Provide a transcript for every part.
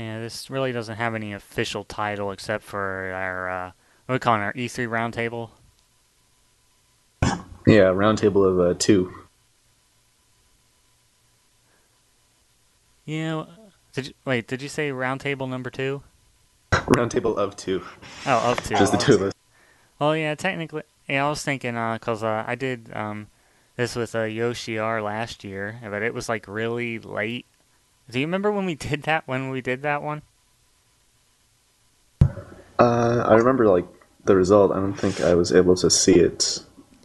Yeah, this really doesn't have any official title except for our, what are we calling our E3 Roundtable? Yeah, roundtable of two. Yeah, did you say Roundtable number 2? Roundtable of two. Oh, of 2. Just the two of us. Well, yeah, technically, yeah, I was thinking, cause I did this with Yoshi R last year, but it was like really late. Do you remember when we did that? When we did that one? I remember like the result. I don't think I was able to see it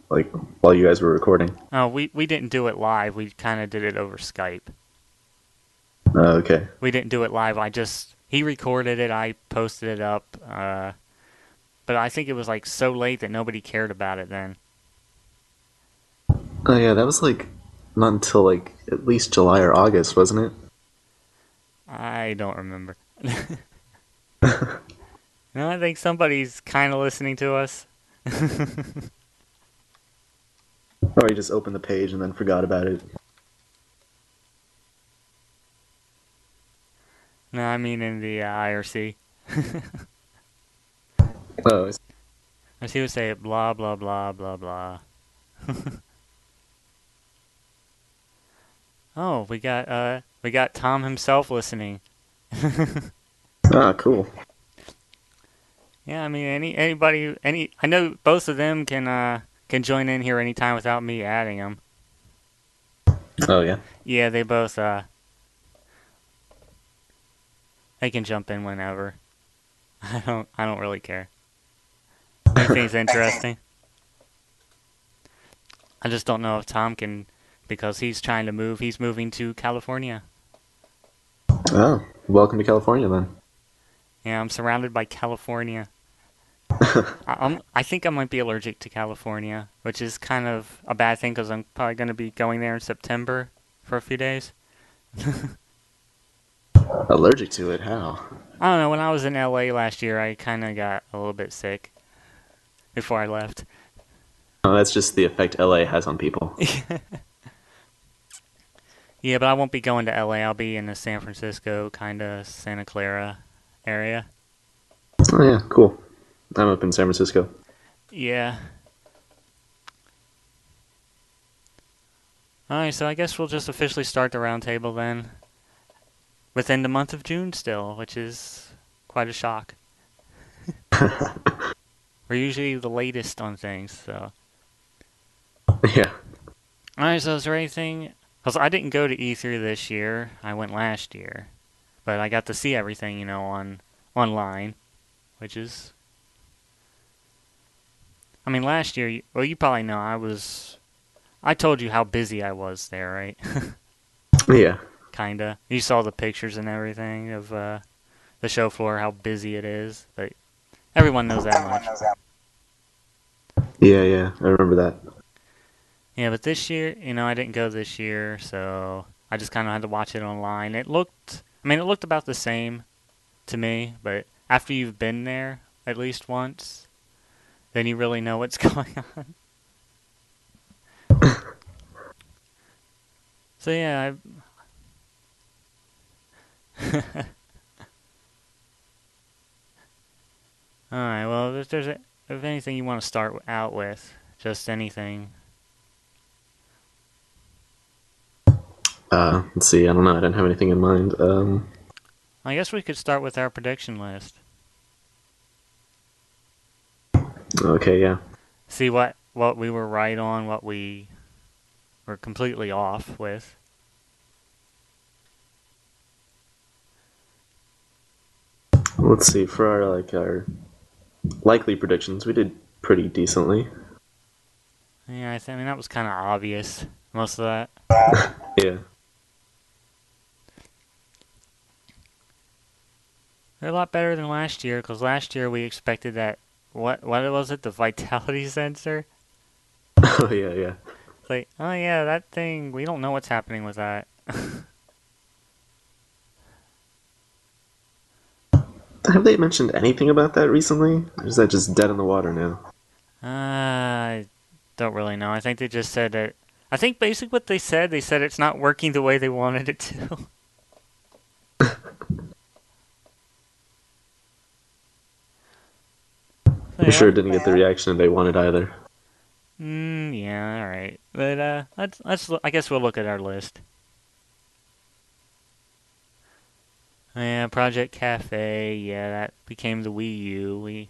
like while you guys were recording. Oh, we didn't do it live. We kind of did it over Skype. Okay. We didn't do it live. He recorded it. I posted it up. But I think it was like so late that nobody cared about it then. Oh yeah, that was like not until like at least July or August, wasn't I don't remember. it? No, I think somebody's kind of listening to us. Or you just opened the page and then forgot about it. No, I mean in the IRC. Oh, As he would say, blah blah blah blah blah. Oh, we got Tom himself listening. cool. Yeah, I mean anybody. I know both of them can join in here anytime without me adding them. Oh yeah. Yeah, they can jump in whenever. I don't really care. Anything's interesting. I just don't know if Tom can, because he's trying to move. He's moving to California. Oh, welcome to California then. Yeah, I'm surrounded by California. I think I might be allergic to California, which is kind of a bad thing because I'm probably going to be going there in September for a few days. Allergic to it? How? I don't know. When I was in LA last year, I kind of got a little bit sick before I left. Oh, that's just the effect LA has on people. Yeah, but I won't be going to LA. I'll be in the San Francisco, kind of Santa Clara area. Oh yeah, cool. I'm up in San Francisco. Yeah. Alright, so I guess we'll just officially start the roundtable then. Within the month of June still, which is quite a shock. We're usually the latest on things, so. Yeah. Alright, so is there anything? Because I didn't go to E3 this year. I went last year. But I got to see everything, online, which is. I mean, last year, well, you probably know I told you how busy I was there, right? Yeah. Kinda. You saw the pictures and everything of the show floor, how busy it is. But everyone knows that much. Yeah, yeah. I remember that. Yeah, but this year, I didn't go this year, so I just kind of had to watch it online. It looked about the same to me, but after you've been there at least once, then you really know what's going on. So yeah, all right. Well, if anything you want to start out with, just anything. Let's see. I don't know. I didn't have anything in mind. I guess we could start with our prediction list. Okay, yeah. See what we were right on, what we were completely off with. Let's see. For our likely predictions, we did pretty decently. Yeah, I mean that was kind of obvious. Most of that. Yeah. They're a lot better than last year, because last year we expected that. What was it? The vitality sensor? Oh yeah, yeah. It's like, oh yeah, that thing. We don't know what's happening with that. Have they mentioned anything about that recently? Or is that just dead in the water now? I don't really know. I think they just said that. I think basically what they said it's not working the way they wanted it to. So I'm yeah, sure it didn't get the reaction they wanted either. yeah, all right. But I guess we'll look at our list. Yeah, Project Cafe. Yeah, that became the Wii U.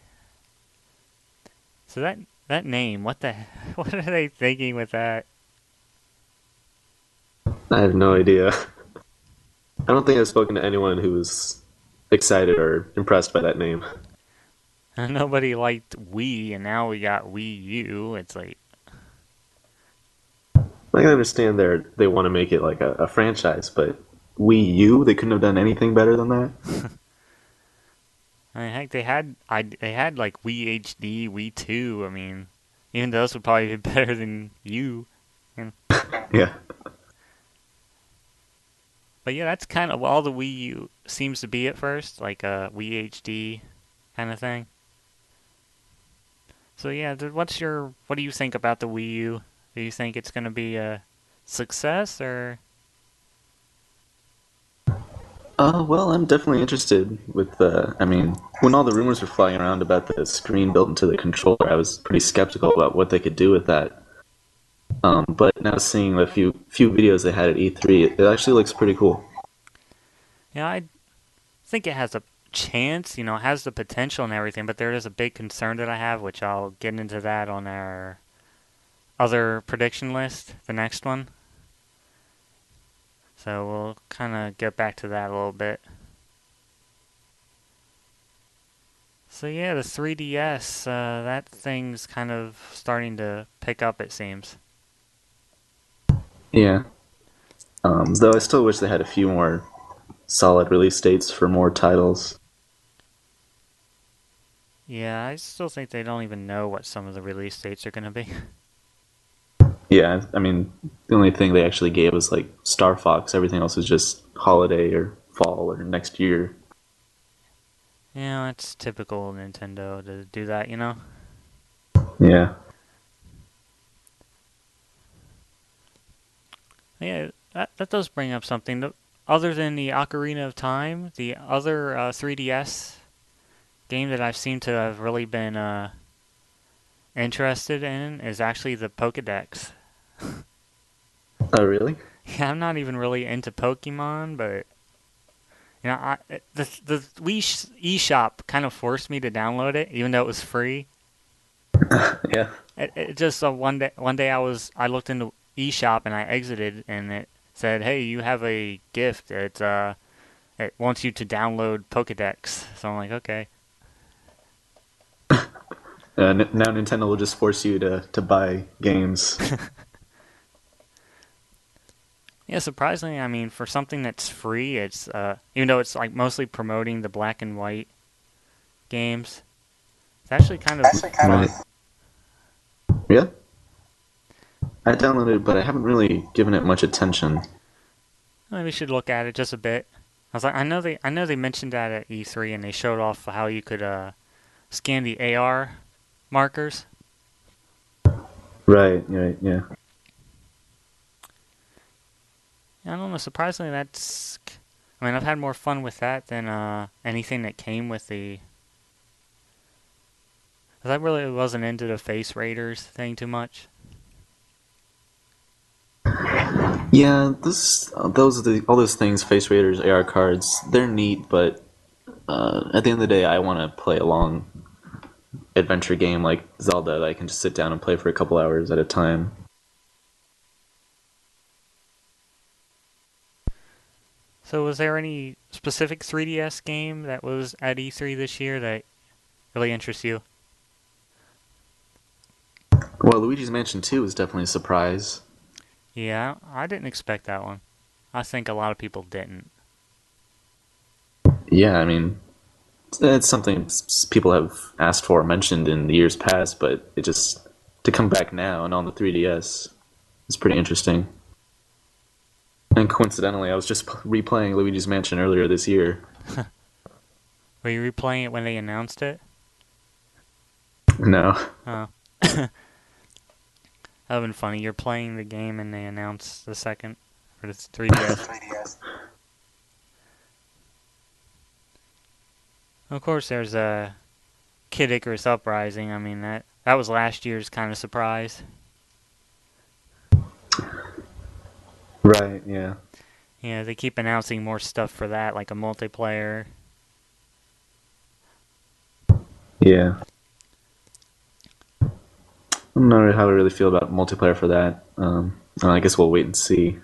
So that name. What the? What are they thinking with that? I have no idea. I don't think I've spoken to anyone who was excited or impressed by that name. Nobody liked Wii, and now we got Wii U. It's like I can understand they want to make it like a franchise, but Wii U, they couldn't have done anything better than that. I mean, heck, they had like Wii HD, Wii 2. I mean, even those would probably be better than U. And, Yeah, but yeah, that's kind of all the Wii U seems to be at first, like a Wii HD kind of thing. So yeah, what do you think about the Wii U? Do you think it's gonna be a success or? well, I'm definitely interested with I mean, when all the rumors were flying around about the screen built into the controller, I was pretty skeptical about what they could do with that. But now seeing the few videos they had at E3, it actually looks pretty cool. Yeah, I think it has a chance. It has the potential and everything, but there is a big concern that I have, which I'll get into that on our other prediction list, the next one. So we'll kind of get back to that a little bit. So yeah, the 3DS, that thing's kind of starting to pick up, it seems. Yeah. Though I still wish they had a few more solid release dates for more titles. Yeah, I still think they don't even know what some of the release dates are going to be. Yeah, I mean, the only thing they actually gave was like Star Fox. Everything else was just holiday or fall or next year. It's typical Nintendo to do that. Yeah. Yeah, that does bring up something. Other than the Ocarina of Time, the other 3DS game that I've seemed to have really been interested in is actually the Pokedex. Oh, really? Yeah, I'm not even really into Pokemon, but the Wii eShop kind of forced me to download it, even though it was free. Yeah. It just one day I looked into eShop and I exited and it said, "Hey, you have a gift. It wants you to download Pokedex." So I'm like, okay. Now Nintendo will just force you to buy games. Yeah, surprisingly, I mean, for something that's free, it's even though it's like mostly promoting the black and white games, it's actually kind of Right. fun. Yeah. I downloaded it, but I haven't really given it much attention. Maybe we should look at it just a bit. I was like, I know they mentioned that at E3 and they showed off how you could scan the AR markers. Right. Right. Yeah. I don't know. Surprisingly, that's. I mean, I've had more fun with that than anything that came with the. 'Cause I really wasn't into the Face Raiders thing too much. Yeah. Those are all those things. Face Raiders, AR cards. They're neat, but at the end of the day, I want to play a long adventure game like Zelda that I can just sit down and play for a couple hours at a time. So, was there any specific 3DS game that was at E3 this year that really interests you? Well, Luigi's Mansion 2 is definitely a surprise. Yeah, I didn't expect that one. I think a lot of people didn't. Yeah, I mean, it's something people have asked for, mentioned in the years past, but it just to come back now and on the 3DS is pretty interesting. And coincidentally, I was just replaying Luigi's Mansion earlier this year. Were you replaying it when they announced it? No. Oh. That would have been funny. You're playing the game and they announce the second for the 3DS. Of course, there's Kid Icarus Uprising. I mean that was last year's kind of surprise. Right. Yeah. Yeah, they keep announcing more stuff for that, like a multiplayer. Yeah. I don't know how I really feel about multiplayer for that. I guess we'll wait and see.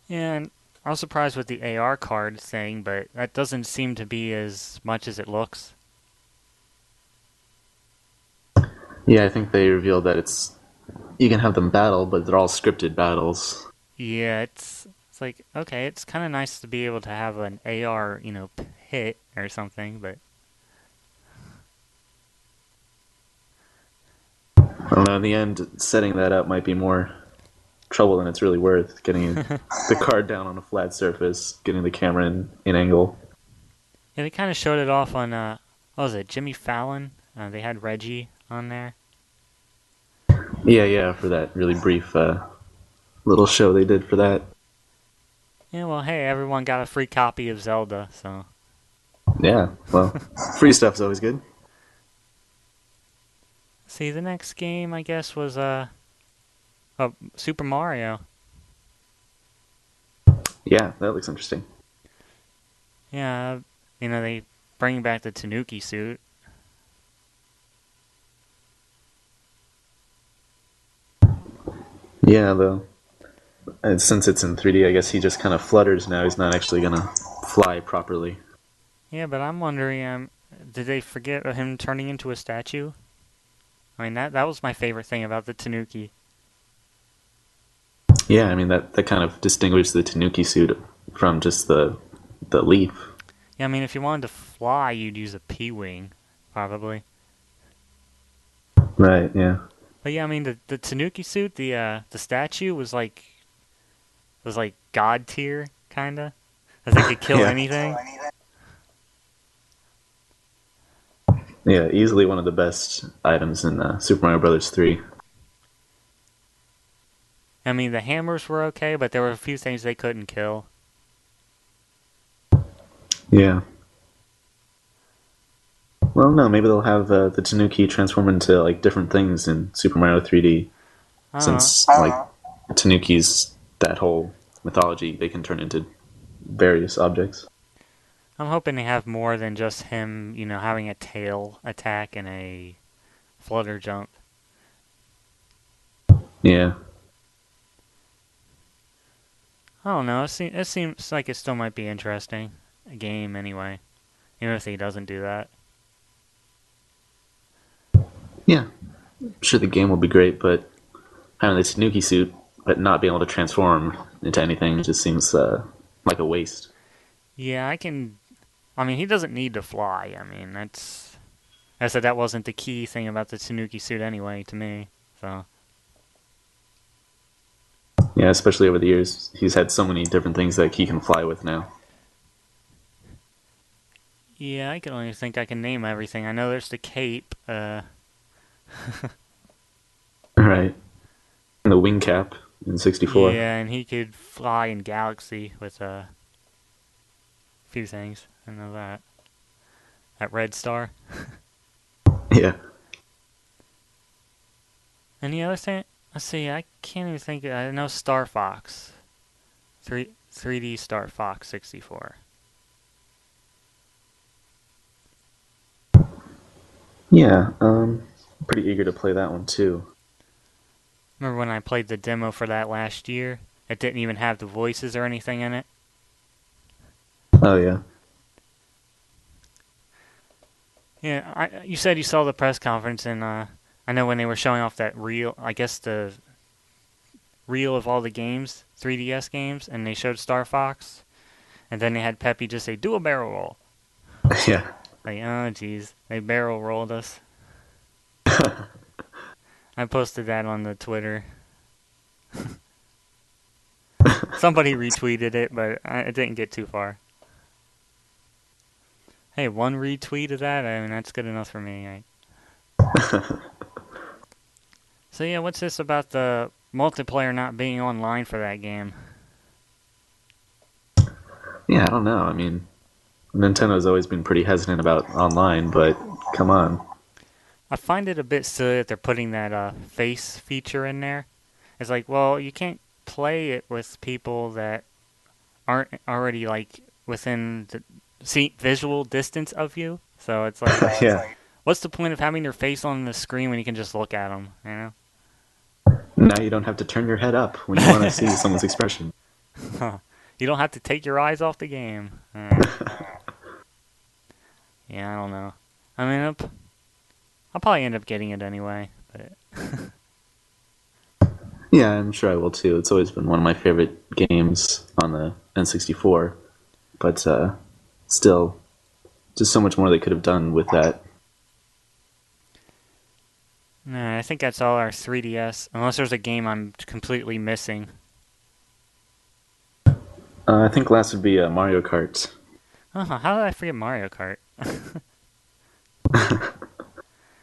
Yeah, and I was surprised with the AR card thing, but that doesn't seem to be as much as it looks. Yeah, I think they revealed that it's you can have them battle, but they're all scripted battles. Yeah, it's like okay, it's kind of nice to be able to have an AR, hit or something, but I don't know. In the end, setting that up might be more trouble than it's really worth. Getting the card down on a flat surface, getting the camera in angle. yeah, they kind of showed it off on what was it, Jimmy Fallon? They had Reggie on there. Yeah, yeah, for that really brief little show they did for that. Yeah, well, hey, everyone got a free copy of Zelda, so Yeah, well, free stuff's always good. see the next game I guess was Super Mario. Yeah, that looks interesting. Yeah, they bring back the Tanuki suit. Yeah, though, and since it's in 3D, I guess he just kind of flutters now. He's not actually gonna fly properly. Yeah, but I'm wondering, did they forget him turning into a statue? I mean, that was my favorite thing about the Tanuki. Yeah, I mean that kind of distinguishes the Tanuki suit from just the leaf. Yeah, I mean, if you wanted to fly, you'd use a P-wing, probably. Right. Yeah. But yeah, I mean, the Tanuki suit, the statue was like god tier, kinda. As they could kill Yeah. anything. Yeah. Easily one of the best items in Super Mario Brothers 3. I mean, the hammers were okay, but there were a few things they couldn't kill. Yeah. Well, no, maybe they'll have the Tanuki transform into like different things in Super Mario 3D, I don't know. since like Tanuki's that whole mythology, they can turn into various objects. I'm hoping they have more than just him, having a tail attack and a flutter jump. Yeah. I don't know. It seems like it still might be interesting. A game, anyway. Even if he doesn't do that. Yeah. I'm sure the game will be great, but having the Tanuki suit but not being able to transform into anything just seems like a waste. Yeah, I can. I mean, he doesn't need to fly. I mean, that's. I said that wasn't the key thing about the Tanuki suit anyway, to me. So. Yeah, especially over the years, he's had so many different things that he can fly with now. Yeah, I can only think I can name everything. I know there's the cape. Right. And the wing cap in 64. Yeah, and he could fly in Galaxy with a few things. I know that. At Red Star. Yeah. Any other thing? Let's see. I can't even think. I know Star Fox. 3D Star Fox 64. Yeah, pretty eager to play that one too. Remember when I played the demo for that last year? It didn't even have the voices or anything in it. Oh yeah. Yeah, you said you saw the press conference, and I know when they were showing off that reel, I guess the reel of all the games, 3DS games, and they showed Star Fox, and then they had Peppy just say, "Do a barrel roll." Yeah. Like, oh jeez, they barrel rolled us. I posted that on the Twitter. Somebody retweeted it, but it didn't get too far. Hey, one retweet of that, I mean, that's good enough for me. So yeah, what's this about the multiplayer not being online for that game? Yeah, I don't know. I mean, Nintendo's always been pretty hesitant about online, but come on. I find it a bit silly that they're putting that face feature in there. It's like, well, you can't play it with people that aren't already like within the visual distance of you. So it's like, Yeah. what's the point of having their face on the screen when you can just look at them? Now you don't have to turn your head up when you want to see someone's expression. You don't have to take your eyes off the game. Yeah, I don't know. I mean, I'll probably end up getting it anyway. But Yeah, I'm sure I will too. It's always been one of my favorite games on the N64. But still, just so much more they could have done with that. nah, I think that's all our 3DS. Unless there's a game I'm completely missing. I think last would be Mario Kart. How did I forget Mario Kart?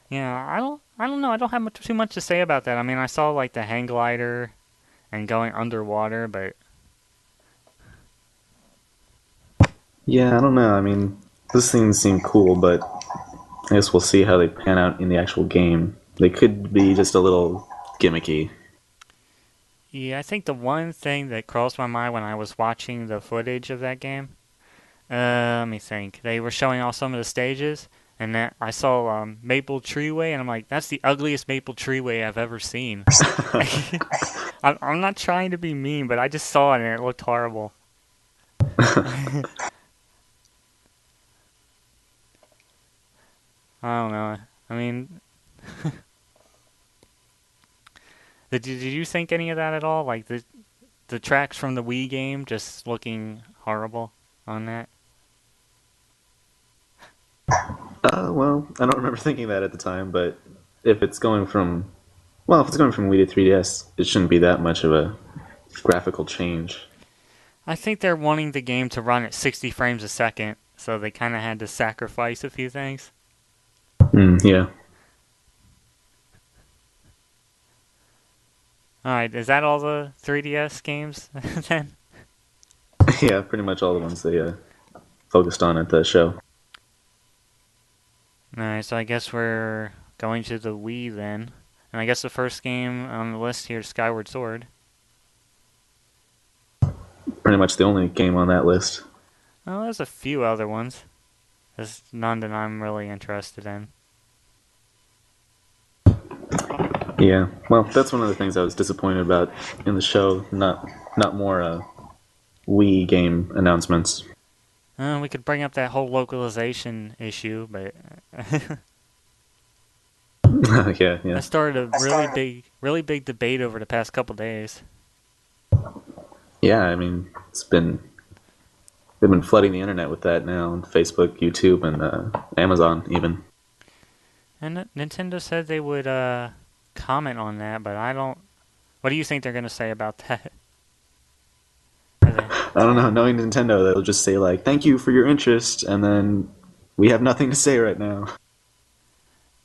Yeah, I don't know. I don't have too much to say about that. I mean, I saw like the hang glider and going underwater, but Yeah, I don't know. I mean, those things seem cool, but I guess we'll see how they pan out in the actual game. They could be just a little gimmicky. yeah, I think the one thing that crossed my mind when I was watching the footage of that game, let me think. They were showing off some of the stages, and that I saw Maple Treeway, and I'm like, that's the ugliest Maple Treeway I've ever seen. I'm not trying to be mean, but I just saw it and it looked horrible. I don't know. I mean, did you think any of that at all? Like the tracks from the Wii game just looking horrible on that? Well, I don't remember thinking that at the time, but if it's going from if it's going from Wii to 3DS, it shouldn't be that much of a graphical change. I think they're wanting the game to run at 60 frames a second, so they kind of had to sacrifice a few things. Yeah. All right, is that all the 3DS games then? Yeah, pretty much all the ones they focused on at the show. All right, so I guess we're going to the Wii then. And I guess the first game on the list here is Skyward Sword. Pretty much the only game on that list. Oh, there's a few other ones. There's none that I'm really interested in. Yeah, well, that's one of the things I was disappointed about in the show. Not more Wii game announcements. We could bring up that whole localization issue, but Yeah, yeah, that started a really big debate over the past couple days. yeah. I mean, they've been flooding the internet with that now on Facebook, YouTube, and Amazon even. And Nintendo said they would comment on that, but I don't. What do you think they're gonna say about that? I don't know. Knowing Nintendo, they'll just say like, "Thank you for your interest," and then we have nothing to say right now.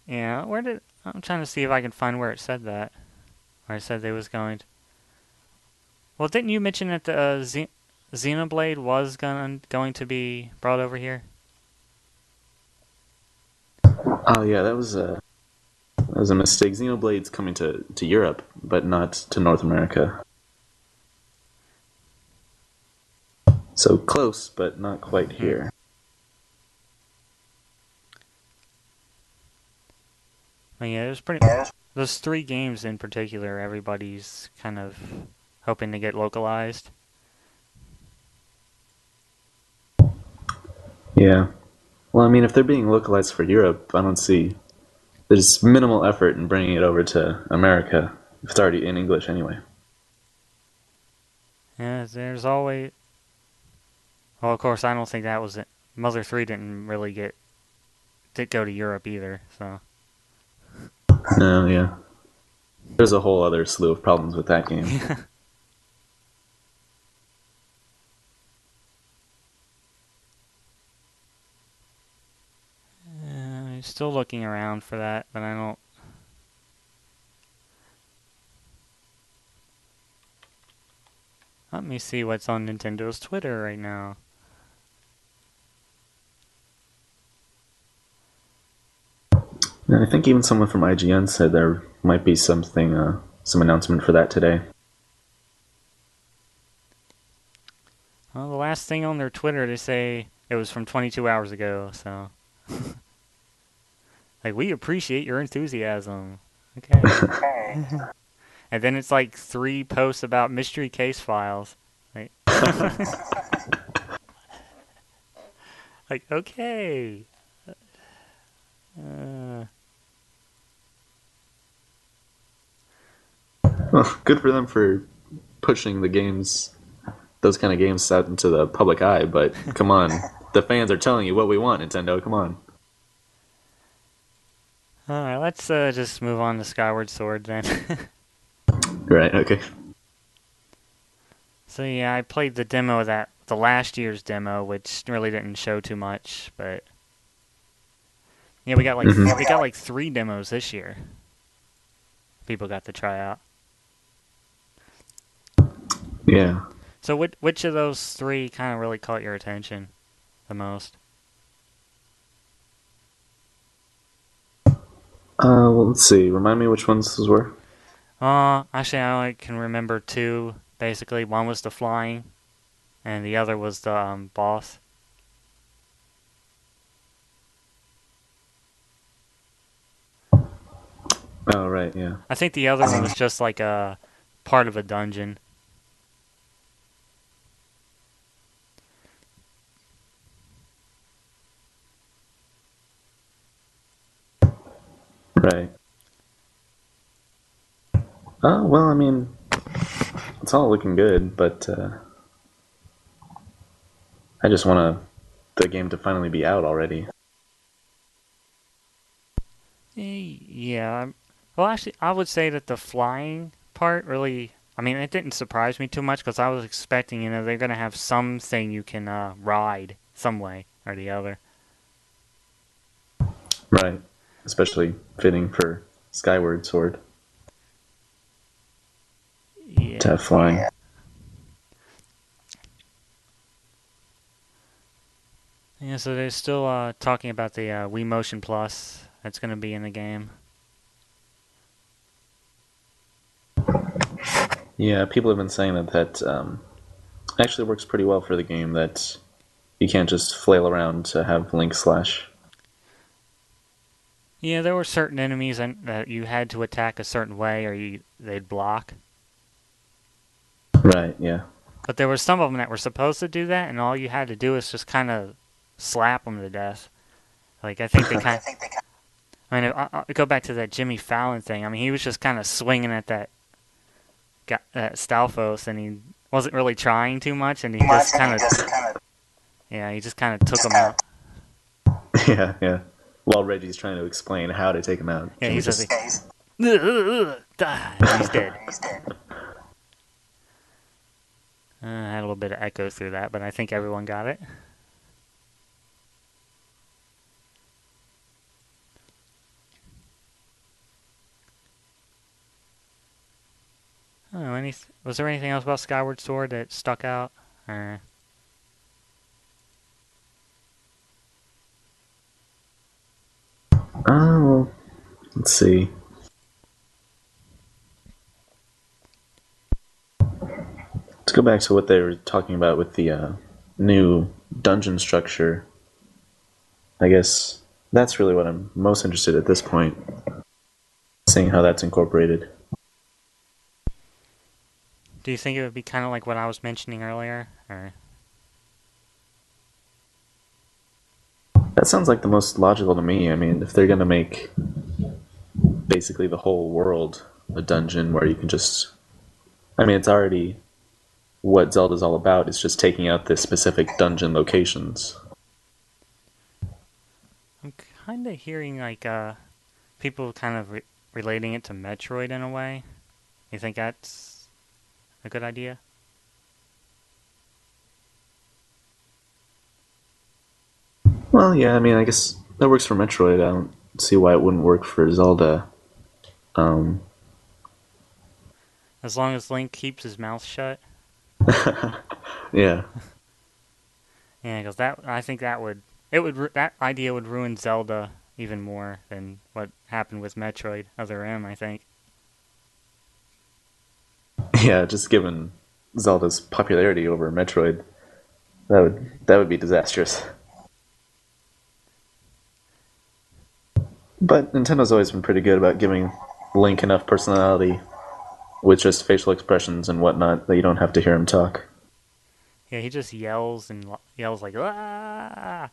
Yeah, where did I'm trying to see if I can find where it said that. Where it said they was going. Well, didn't you mention that the Xenoblade was going to be brought over here? Oh yeah, that was a mistake. Xenoblade's coming to Europe, but not to North America. So close, but not quite Hmm. here. Well, yeah, there's pretty. Those three games in particular, everybody's kind of hoping to get localized. Yeah. Well, I mean, if they're being localized for Europe, I don't see there's minimal effort in bringing it over to America. If it's already in English anyway. Yeah, there's always. Well, of course, I don't think that was it. Mother 3 didn't really did go to Europe either, so. No, yeah. There's a whole other slew of problems with that game. I'm still looking around for that, but I don't. Let me see what's on Nintendo's Twitter right now. And I think even someone from IGN said there might be something, some announcement for that today. Well, the last thing on their Twitter, they say it was from 22 hours ago, so. Like, we appreciate your enthusiasm. Okay. And then it's like 3 posts about mystery case files. Like, like okay. Uh, Well, good for them for pushing the games, those kind of games out into the public eye, but come on. The fans are telling you what we want, Nintendo, come on. Alright, let's just move on to Skyward Sword then. Right, okay. So yeah, I played the demo of that, the last year's demo, which really didn't show too much, but yeah, we got like 3 demos this year. People got to try out. Yeah. So which of those 3 kind of really caught your attention the most? Well, let's see. Remind me which ones those were. Actually, I only can remember 2. Basically, one was the flying, and the other was the boss. Oh, right, yeah. I think the other one was just like a part of a dungeon. Right. Oh, well, I mean, it's all looking good, but I just want the game to finally be out already. Yeah. Well, actually, I would say that the flying part really. I mean, it didn't surprise me too much because I was expecting, they're gonna have something you can ride some way or the other. Right. Especially fitting for Skyward Sword to Yeah. have flying. Yeah. So they're still talking about the Wii Motion Plus that's gonna be in the game. Yeah, people have been saying that actually works pretty well for the game, that you can't just flail around to have Link slash. Yeah, there were certain enemies that you had to attack a certain way or they'd block. Right, yeah. But there were some of them that were supposed to do that, and all you had to do is just kind of slap them to death. Like I think they kind. I mean, I go back to that Jimmy Fallon thing. I mean, he was just kind of swinging at that Stalfos, and he wasn't really trying too much, and he just kind of. Yeah, he just kind of took him out. Yeah, yeah. While Reggie's trying to explain how to take him out. Yeah, Jimmy he's just... just like, and he's dead. I had a little bit of echo through that, but I think everyone got it. I don't know, was there anything else about Skyward Sword that stuck out? Or... Well, let's see. To go back to what they were talking about with the new dungeon structure, I guess that's really what I'm most interested at this point, seeing how that's incorporated. Do you think it would be kind of like what I was mentioning earlier? Or... That sounds like the most logical to me. I mean, if they're going to make basically the whole world a dungeon where you can just... I mean, it's already what Zelda's all about. It's just taking out the specific dungeon locations. I'm kind of hearing like people kind of relating it to Metroid in a way. You think that's a good idea? Well, yeah, I mean, I guess that works for Metroid. I don't see why it wouldn't work for Zelda. Um, As long as Link keeps his mouth shut. yeah. Yeah, because that I think that idea would ruin Zelda even more than what happened with Metroid Other M, I think. Yeah, just given Zelda's popularity over Metroid, that would be disastrous. But Nintendo's always been pretty good about giving Link enough personality with just facial expressions and whatnot that you don't have to hear him talk. Yeah, he just yells and yells like ah.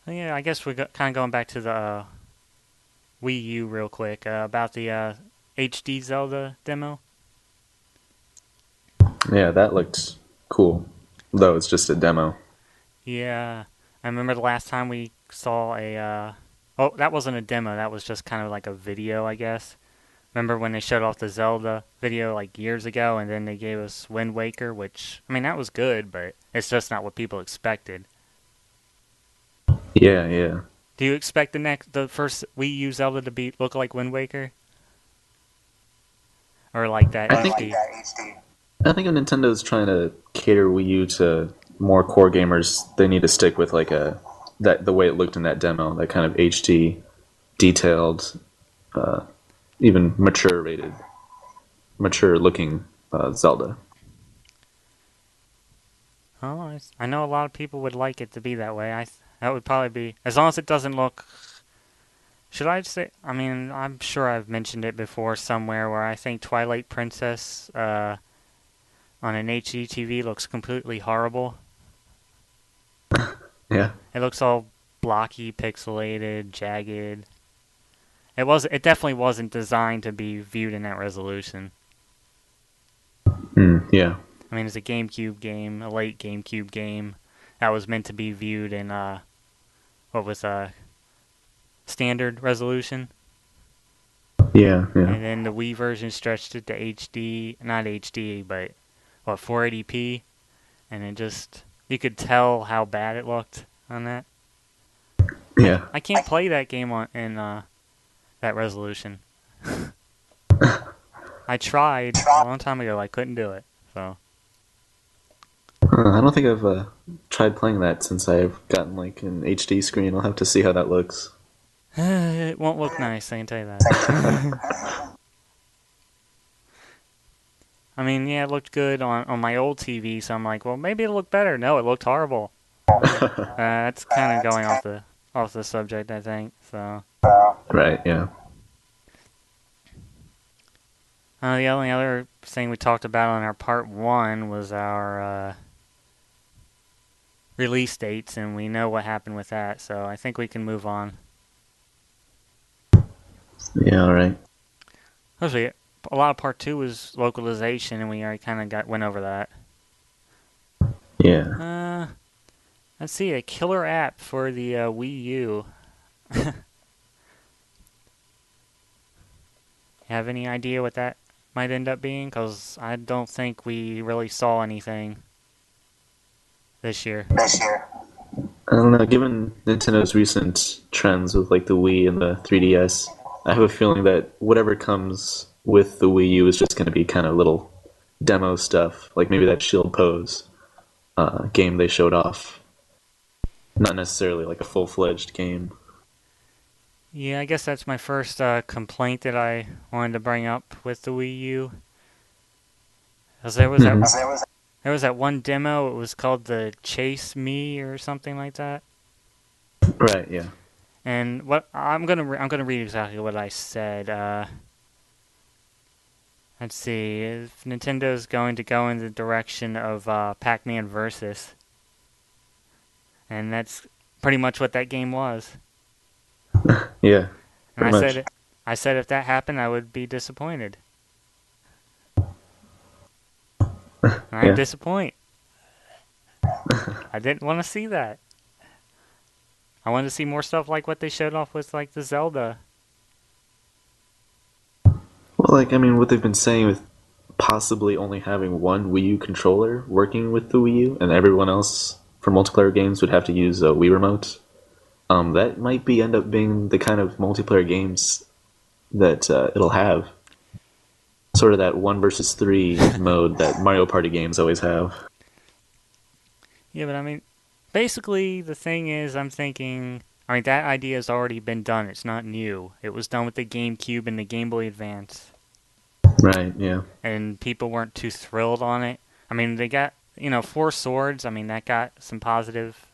Yeah, I guess we're kind of going back to the Wii U real quick about the HD Zelda demo. Yeah, that looked cool, though it's just a demo. Yeah, I remember the last time we saw a. Oh, that wasn't a demo. That was just kind of like a video, I guess. Remember when they showed off the Zelda video like years ago, and then they gave us Wind Waker, which I mean that was good, but it's just not what people expected. Yeah, yeah. Do you expect the first Wii U Zelda to be look like Wind Waker or like that I think HD? I think if Nintendo's trying to cater Wii U to more core gamers, they need to stick with like a that the way it looked in that demo, that kind of HD, detailed, uh, even mature looking Zelda. Oh, I know a lot of people would like it to be that way. That would probably be as long as it doesn't look. Should I say? I mean, I'm sure I've mentioned it before somewhere where I think Twilight Princess on an HD TV looks completely horrible. Yeah, It looks all blocky, pixelated, jagged. It definitely wasn't designed to be viewed in that resolution. yeah, I mean, it's a GameCube game, a late GameCube game that was meant to be viewed in what was standard resolution, yeah, yeah, and then the Wii version stretched it to HD, not HD, but what 480p, and it just you could tell how bad it looked on that. yeah. I can't play that game in that resolution. I tried a long time ago. I couldn't do it. So I don't think I've tried playing that since I've gotten like an HD screen. I'll have to see how that looks. it won't look nice. I can tell you that. I mean, yeah, it looked good on my old TV, so I'm like, well, maybe it'll look better. No, it looked horrible. That's kind of going off the subject, I think. So Right, yeah. the only other thing we talked about on our part one was our release dates, and we know what happened with that. So I think we can move on. Yeah, alright. Mostly, a lot of part two was localization, and we already kind of went over that. Yeah. Let's see, a killer app for the Wii U. Have any idea what that might end up being? Because I don't think we really saw anything this year. I don't know, given Nintendo's recent trends with like the Wii and the 3DS, I have a feeling that whatever comes with the Wii U is just going to be kind of little demo stuff, like maybe that Shield Pose game they showed off. Not necessarily like a full-fledged game. Yeah, I guess that's my first complaint that I wanted to bring up with the Wii U. Because there was that one demo. It was called the Chase Me or something like that. Right, yeah. And what I'm gonna read exactly what I said. Let's see if Nintendo's going to go in the direction of Pac-Man Versus, and that's pretty much what that game was. Yeah, And pretty much. I said if that happened, I would be disappointed. And I'm Yeah. disappointed. I didn't want to see that. I wanted to see more stuff like what they showed off with like the Zelda. Well, like, I mean, what they've been saying with possibly only having one Wii U controller working with the Wii U, and everyone else for multiplayer games would have to use a Wii remote. That might be end up being the kind of multiplayer games that it'll have. Sort of that one versus three mode that Mario Party games always have. Yeah, but I mean, Basically, the thing is, I'm thinking. I mean, that idea has already been done. It's not new. It was done with the GameCube and the Game Boy Advance, Right. Yeah. and people weren't too thrilled on it. I mean, they got Four Swords. I mean, that got some positive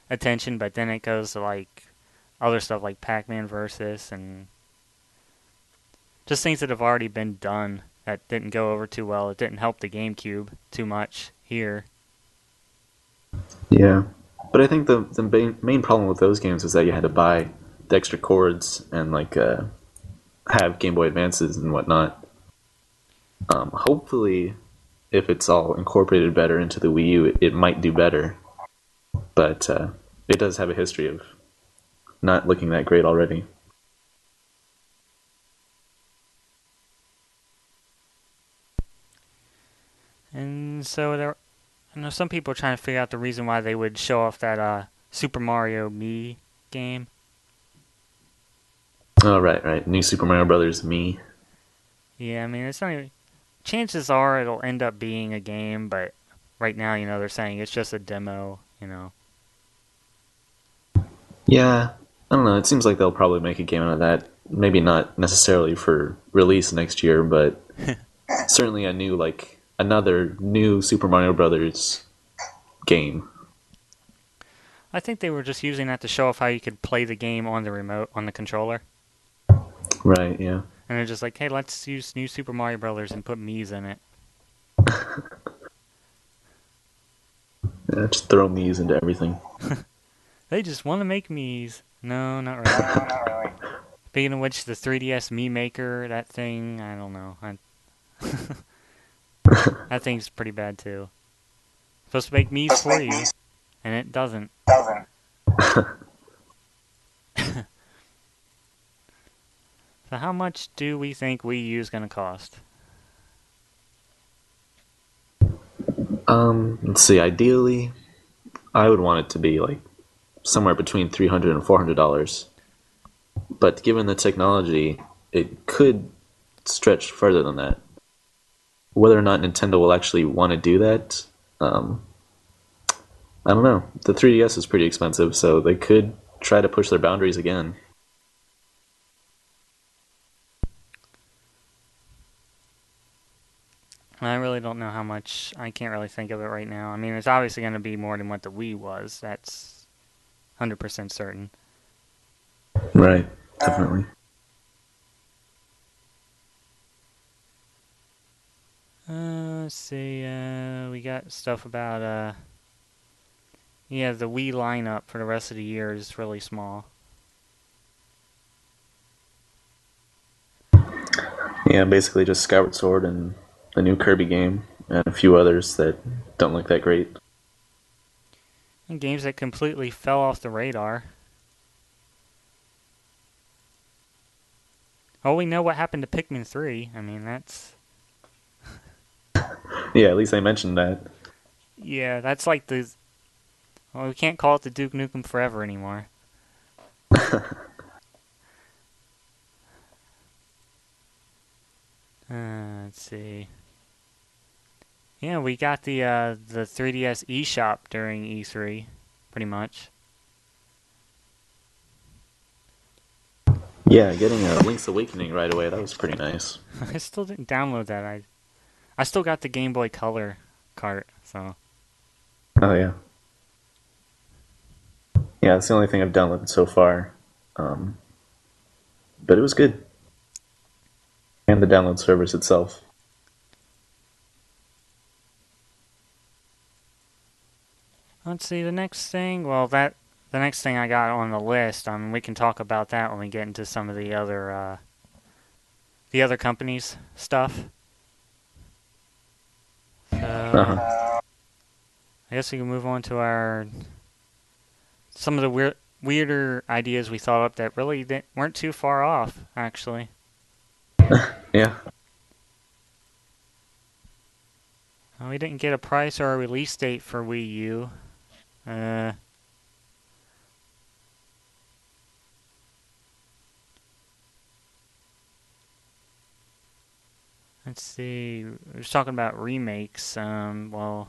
attention, but then it goes to like other stuff like Pac-Man Versus and just things that have already been done that didn't go over too well. It didn't help the GameCube too much here. Yeah. But I think the main problem with those games is that you had to buy the extra cords and have Game Boy Advances and whatnot. Hopefully, if it's all incorporated better into the Wii U, it might do better. But it does have a history of not looking that great already. And so there, I know some people are trying to figure out the reason why they would show off that Super Mario Me game. Oh, right, right. New Super Mario Brothers Me. Yeah, I mean, it's not even. Chances are it'll end up being a game, but right now, they're saying it's just a demo. Yeah, I don't know. It seems like they'll probably make a game out of that. Maybe not necessarily for release next year, but certainly another new Super Mario Brothers game. I think they were just using that to show off how you could play the game on the remote, on the controller. Right, yeah. And they're just like, hey, let's use new Super Mario Brothers and put Mii's in it. Yeah, just throw Mii's into everything. They just want to make Mii's. No, not really. Speaking of which, the 3DS Mii Maker, that thing, I don't know. That thing's pretty bad too. Supposed to make Mii's for you, and it doesn't. So how much do we think Wii U is going to cost? Let's see. Ideally, I would want it to be like somewhere between $300 and $400. But given the technology, it could stretch further than that. Whether or not Nintendo will actually want to do that, um, I don't know. The 3DS is pretty expensive, so they could try to push their boundaries again. I really don't know how much. I can't really think of it right now. I mean, it's obviously going to be more than what the Wii was. That's 100% certain. Right, definitely. Let's see. We got stuff about yeah, the Wii lineup for the rest of the year is really small. Yeah, basically just Skyward Sword and the new Kirby game, and a few others that don't look that great. And games that completely fell off the radar. Oh, we know what happened to Pikmin 3. I mean, that's. Yeah, at least I mentioned that. Yeah, that's like the. Well, we can't call it the Duke Nukem Forever anymore. Let's see. Yeah, we got the 3DS eShop during E3, pretty much. Yeah, getting a Link's Awakening right away, that was pretty nice. I still didn't download that. I still got the Game Boy Color cart, so. Oh, yeah. Yeah, that's the only thing I've downloaded so far. Um, but it was good. And the download service itself. Let's see, the next thing. Well, the next thing I got on the list. We can talk about that when we get into some of the other companies' stuff. So Uh-huh. I guess we can move on to our some of the weirder ideas we thought up that really weren't too far off, actually. Yeah. We didn't get a price or a release date for Wii U. Uh, let's see. We were talking about remakes. Well,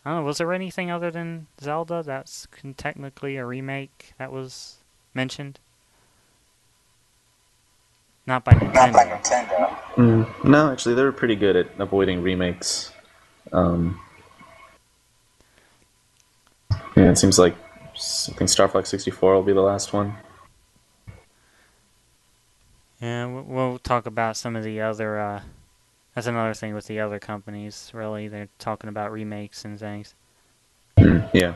I don't know, was there anything other than Zelda that's technically a remake that was mentioned? Not by Nintendo. No, actually, they were pretty good at avoiding remakes. Um, yeah, it seems like I think Star Fox 64 will be the last one. Yeah, we'll talk about some of the other. That's another thing with the other companies. Really, they're talking about remakes and things. Yeah.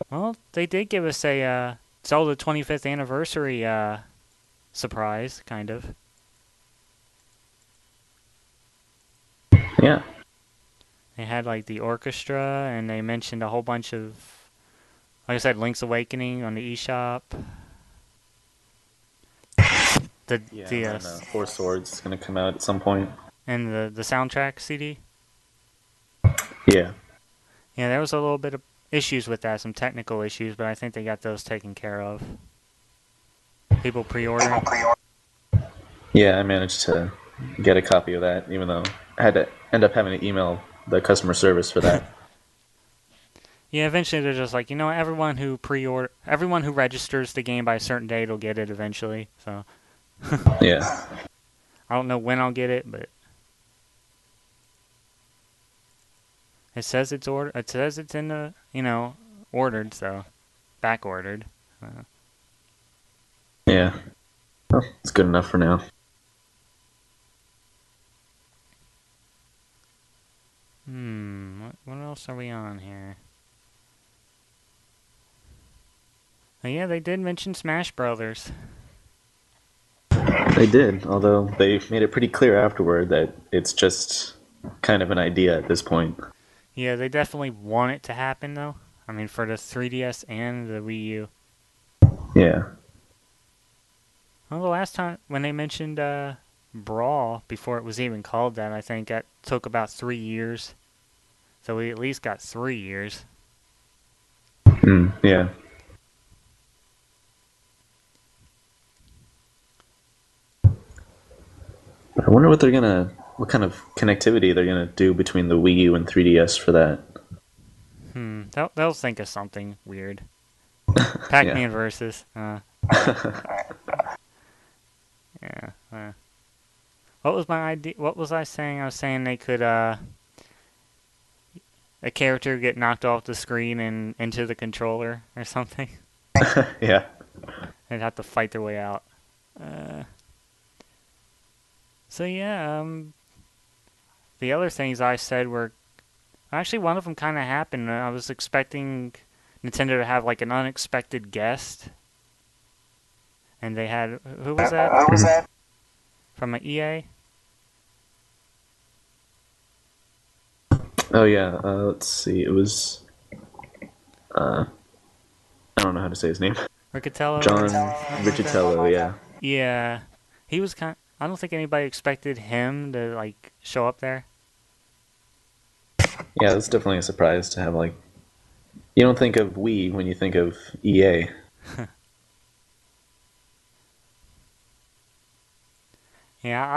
Well, they did give us a Zelda 25th anniversary surprise, kind of. Yeah. They had like the orchestra, and they mentioned a whole bunch of, like I said, Link's Awakening on the eShop. The Yeah, the and then Four Swords is going to come out at some point. and the soundtrack CD. Yeah. Yeah, there was a little bit of issues with that, some technical issues, but I think they got those taken care of. People pre-ordering. Yeah, I managed to get a copy of that, even though I had to end up having to email the customer service for that. Yeah, eventually they're just like, everyone who registers the game by a certain date will get it eventually. So Yeah. I don't know when I'll get it, but it says it's ordered. It says it's in the, ordered, so back ordered. Yeah. Well, it's good enough for now. What else are we on here? Oh, yeah, they did mention Smash Brothers. They did, although they made it pretty clear afterward that it's just kind of an idea at this point. Yeah, they definitely want it to happen though. I mean, for the 3DS and the Wii U. Yeah. Well, the last time when they mentioned Brawl before it was even called that, I think that took about 3 years. So we at least got 3 years. Yeah. I wonder what kind of connectivity they're gonna do between the Wii U and 3DS for that. They'll think of something weird. Yeah. Pac-Man versus. Yeah. What was my idea? What was I saying? I was saying they could a character get knocked off the screen and into the controller or something. Yeah. They'd have to fight their way out. So yeah, the other things I said were actually one of them kind of happened. I was expecting Nintendo to have like an unexpected guest, and they had who was that from an EA? Oh yeah. Let's see. It was. I don't know how to say his name. Riccatello John or something like that. Riccitello. Yeah. Yeah, he was kind. I don't think anybody expected him to like show up there. Yeah, it's definitely a surprise to have like. You don't think of Wii when you think of EA. Yeah,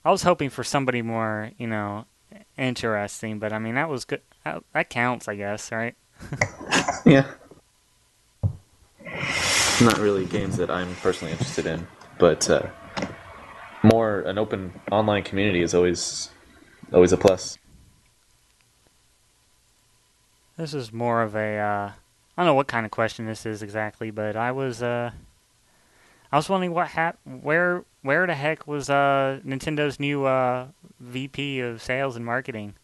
I was hoping for somebody more, interesting, but I mean that was good. That counts, I guess, right? Yeah. Not really games that I'm personally interested in, but more an open online community is always a plus. This is more of a I don't know what kind of question this is exactly, but I was wondering where the heck was Nintendo's new VP of sales and marketing?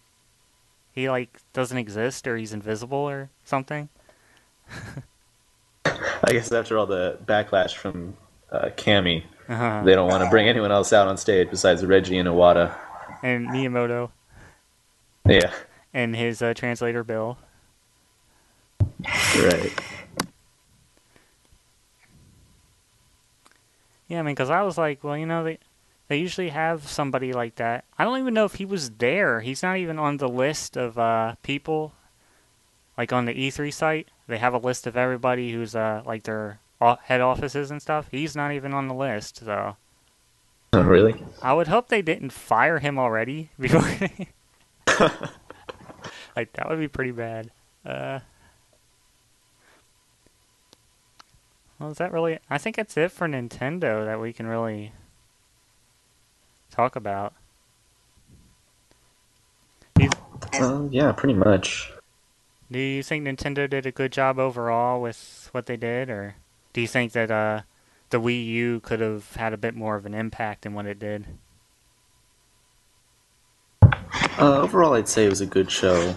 He like doesn't exist or he's invisible or something. I guess after all the backlash from Cammy, Uh-huh. they don't want to bring anyone else out on stage besides Reggie and Iwata. And Miyamoto Yeah, and his translator Bill. right. Yeah, I mean, because I was like, well, they usually have somebody like that. I don't even know if he was there. He's not even on the list of people, like on the E3 site. They have a list of everybody who's like their head offices and stuff. He's not even on the list, so Oh, really? I would hope they didn't fire him already before. Like that would be pretty bad. Uh, well, is that really? I think that's it for Nintendo that we can really talk about. Do you, Yeah, pretty much. do you think Nintendo did a good job overall with what they did, or do you think that the Wii U could have had a bit more of an impact than what it did? Overall, I'd say it was a good show.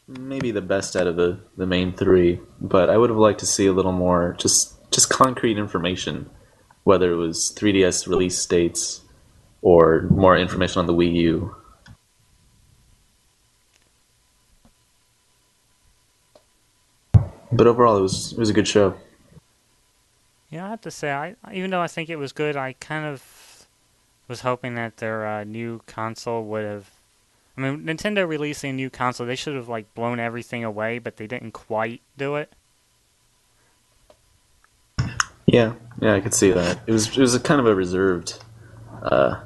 Maybe the best out of the main three, but I would have liked to see a little more just concrete information, whether it was 3DS release dates or more information on the Wii U. But overall, it was a good show. Yeah, I have to say, even though I think it was good, I kind of was hoping that their new console would have. I mean, Nintendo releasing a new console, they should have like blown everything away, but they didn't quite do it. Yeah, yeah, I could see that. It was a kind of a reserved uh,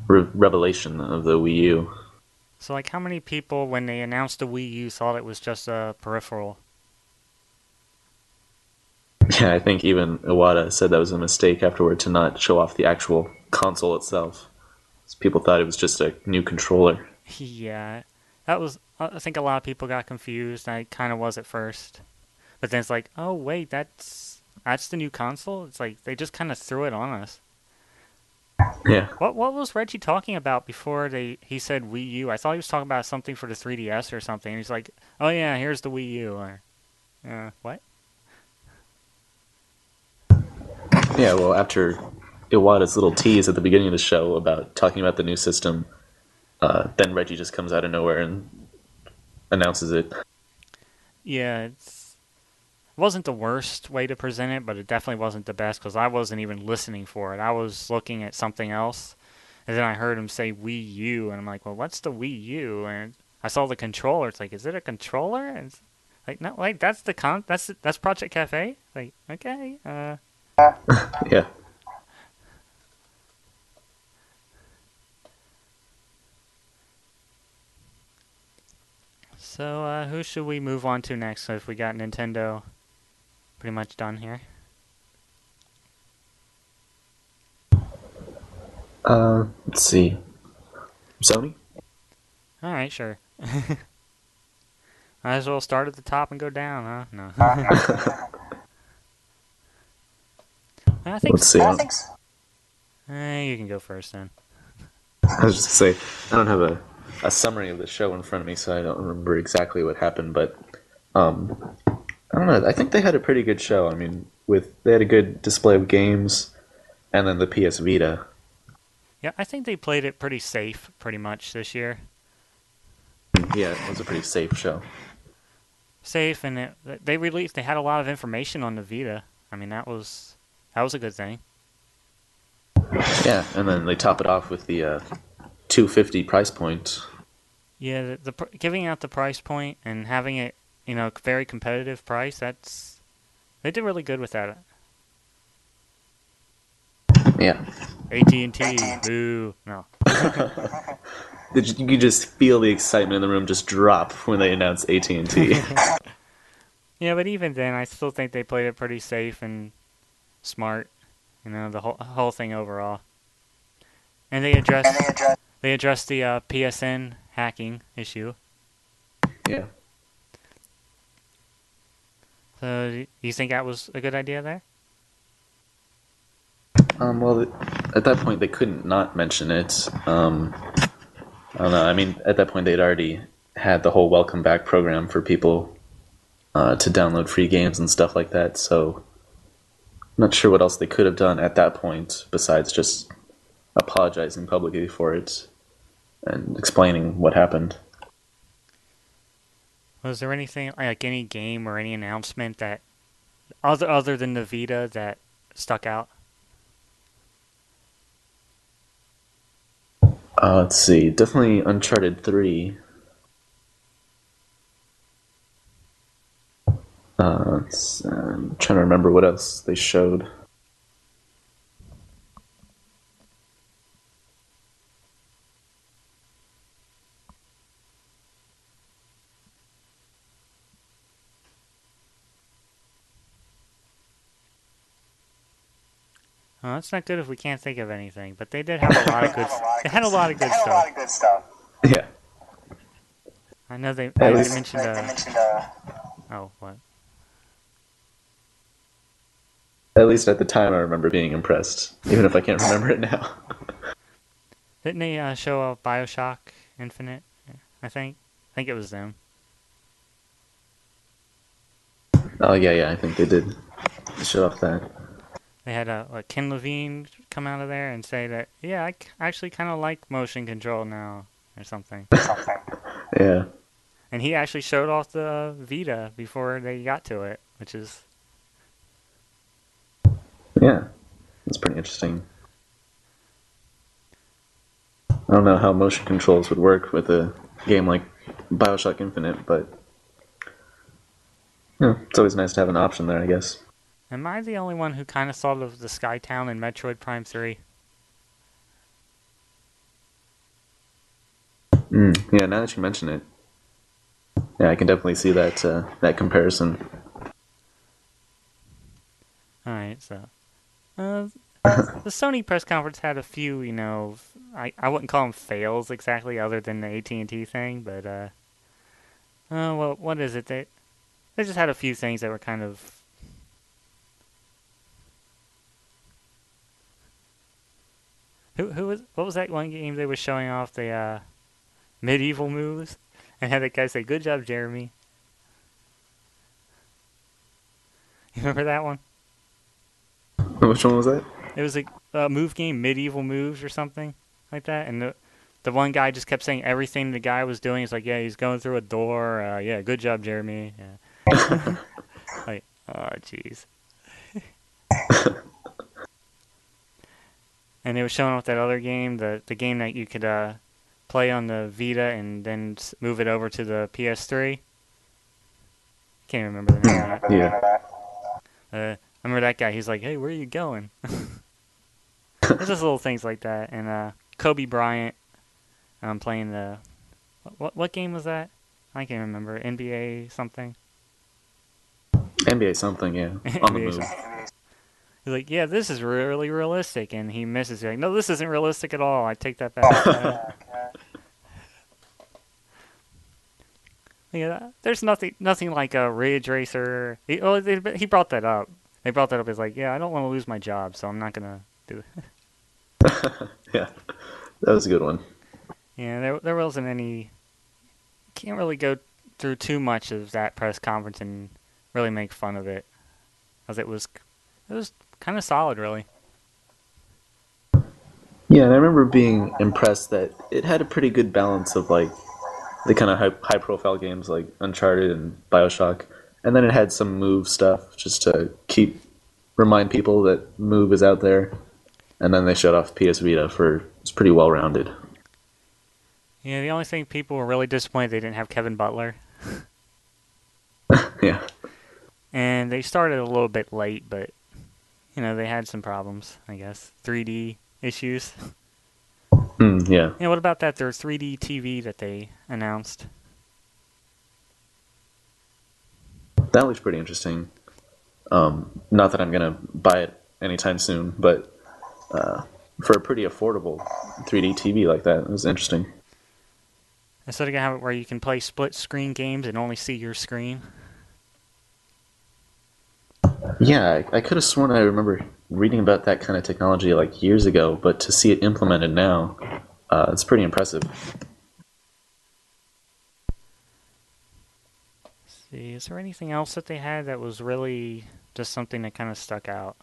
revelation of the Wii U. So, like, how many people, when they announced the Wii U, thought it was just a peripheral? Yeah, I think even Iwata said that was a mistake afterward to not show off the actual console itself. People thought it was just a new controller. Yeah, that was. I think a lot of people got confused. I kind of was at first, but then it's like, oh wait, that's the new console. It's like they just kind of threw it on us. Yeah, What was Reggie talking about before he said Wii U? I thought he was talking about something for the 3DS or something. He's like, oh yeah, here's the Wii U. Or what? yeah. Well, after Iwata's little tease at the beginning of the show about talking about the new system, then Reggie just comes out of nowhere and announces it. Yeah, it wasn't the worst way to present it, but it definitely wasn't the best because I wasn't even listening for it. I was looking at something else, and then I heard him say Wii U, and I'm like, well, what's the Wii U? And I saw the controller. It's like, is it a controller? And it's like, no, like that's Project Cafe. Like, okay, Yeah. so who should we move on to next? So if we got Nintendo pretty much done here. Let's see. Sony. All right, sure. Might as well start at the top and go down, huh? No. I think Let's see. you can go first then. I was just to say, I don't have a summary of the show in front of me, so I don't remember exactly what happened. But I don't know. I think they had a pretty good show. I mean, they had a good display of games, and then the PS Vita. Yeah, I think they played it pretty safe, pretty much this year. Yeah, it was a pretty safe show. Safe, and they had a lot of information on the Vita. I mean, that was a good thing. Yeah, and then they top it off with the 250 price point. Yeah, giving out the price point and having it, very competitive price. They did really good with that. Yeah. AT&T, boo, no. You could just feel the excitement in the room just drop when they announced AT&T. Yeah, but even then, I still think they played it pretty safe and smart. The whole thing overall. And they addressed the PSN hacking issue. Yeah. So, do you think that was a good idea there? Well, at that point they couldn't not mention it. I don't know. I mean, at that point they'd already had the whole welcome back program for people to download free games and stuff like that. So, I'm not sure what else they could have done at that point besides just apologizing publicly for it and explaining what happened. Was there anything like any game or any announcement that other than the Vita that stuck out? Let's see. Definitely Uncharted 3. I'm trying to remember what else they showed. Well, that's not good if we can't think of anything. But they did have a lot of good. They had a lot of good stuff. Yeah, I know at they least mentioned oh, what? at least at the time I remember being impressed, even if I can't remember it now. Didn't they show Bioshock Infinite? I think it was them. Oh yeah, I think they did show off that. They had Ken Levine come out of there and say that, yeah, actually kind of like motion control now or something. Yeah, And he actually showed off the Vita before they got to it, which is yeah, it's pretty interesting. I don't know how motion controls would work with a game like Bioshock Infinite, but yeah, it's always nice to have an option there, I guess. Am I the only one who kind of thought of the Skytown in Metroid Prime 3? Yeah, now that you mention it, yeah, I can definitely see that comparison. Alright, so. Uh, the Sony press conference had a few, I wouldn't call them fails exactly, other than the AT&T thing, but, well, what is it? They just had a few things that were kind of. What was that one game they were showing off the, medieval moves? And had that guy say, "Good job, Jeremy." You remember that one? Which one was that? It was a move game, medieval moves or something like that, and the one guy just kept saying everything the guy was doing. He's like, yeah, he's going through a door. Yeah, good job, Jeremy. Yeah. Like, oh, jeez. And they were showing off that other game, the game that you could play on the Vita and then move it over to the PS3. Can't remember the name of that. Yeah. I remember that guy. He's like, hey, where are you going? There's just little things like that. And Kobe Bryant playing the. What game was that? I can't remember. NBA something? NBA something, yeah. On the NBA move. something. He's like, yeah, this is really realistic. And he misses. He's like, no, this isn't realistic at all. I take that back. Yeah, there's nothing like a Ridge Racer. He brought that up. They brought that up as like, yeah, I don't want to lose my job, so I'm not gonna do it. Yeah, that was a good one. Yeah, there wasn't any. Can't really go through too much of that press conference and really make fun of it, as it was kind of solid, really. Yeah, and I remember being impressed that it had a pretty good balance of like the kind of high profile games like Uncharted and Bioshock, and then it had some Move stuff just to remind people that Move is out there, and then they showed off PS Vita for it's pretty well rounded. Yeah, the only thing people were really disappointed they didn't have Kevin Butler, Yeah, and they started a little bit late, but they had some problems, I guess, 3D issues. yeah. Yeah, what about that? Their 3D TV that they announced. That looks pretty interesting. Not that I'm gonna buy it anytime soon, but for a pretty affordable 3D TV like that, it was interesting. Instead of gonna have it where you can play split screen games and only see your screen. Yeah, I could have sworn I remember reading about that kind of technology like years ago, but to see it implemented now, it's pretty impressive. Let's see, is there anything else that they had that was really just something that kind of stuck out?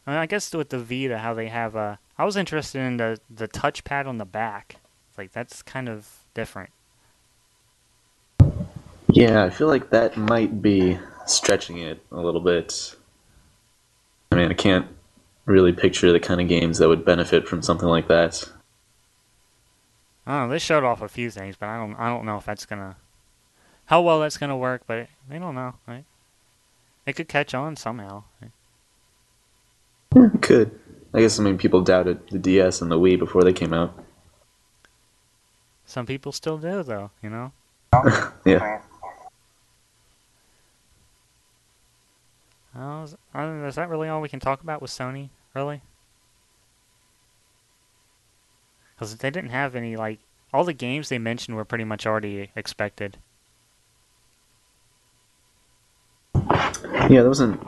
I mean, I guess with the Vita, how they have I was interested in the touchpad on the back. It's like that's kind of different. Yeah, I feel like that might be stretching it a little bit. I mean, I can't really picture the kind of games that would benefit from something like that. I don't know. They showed off a few things, but I don't know if that's gonna how well that's gonna work. But I don't know. Right? It could catch on somehow. Right? Yeah, it could. I guess, I mean, people doubted the DS and the Wii before they came out. Some people still do, though. Yeah. Is that really all we can talk about with Sony? Really? Because they didn't have any, like, all the games they mentioned were pretty much already expected. Yeah, there wasn't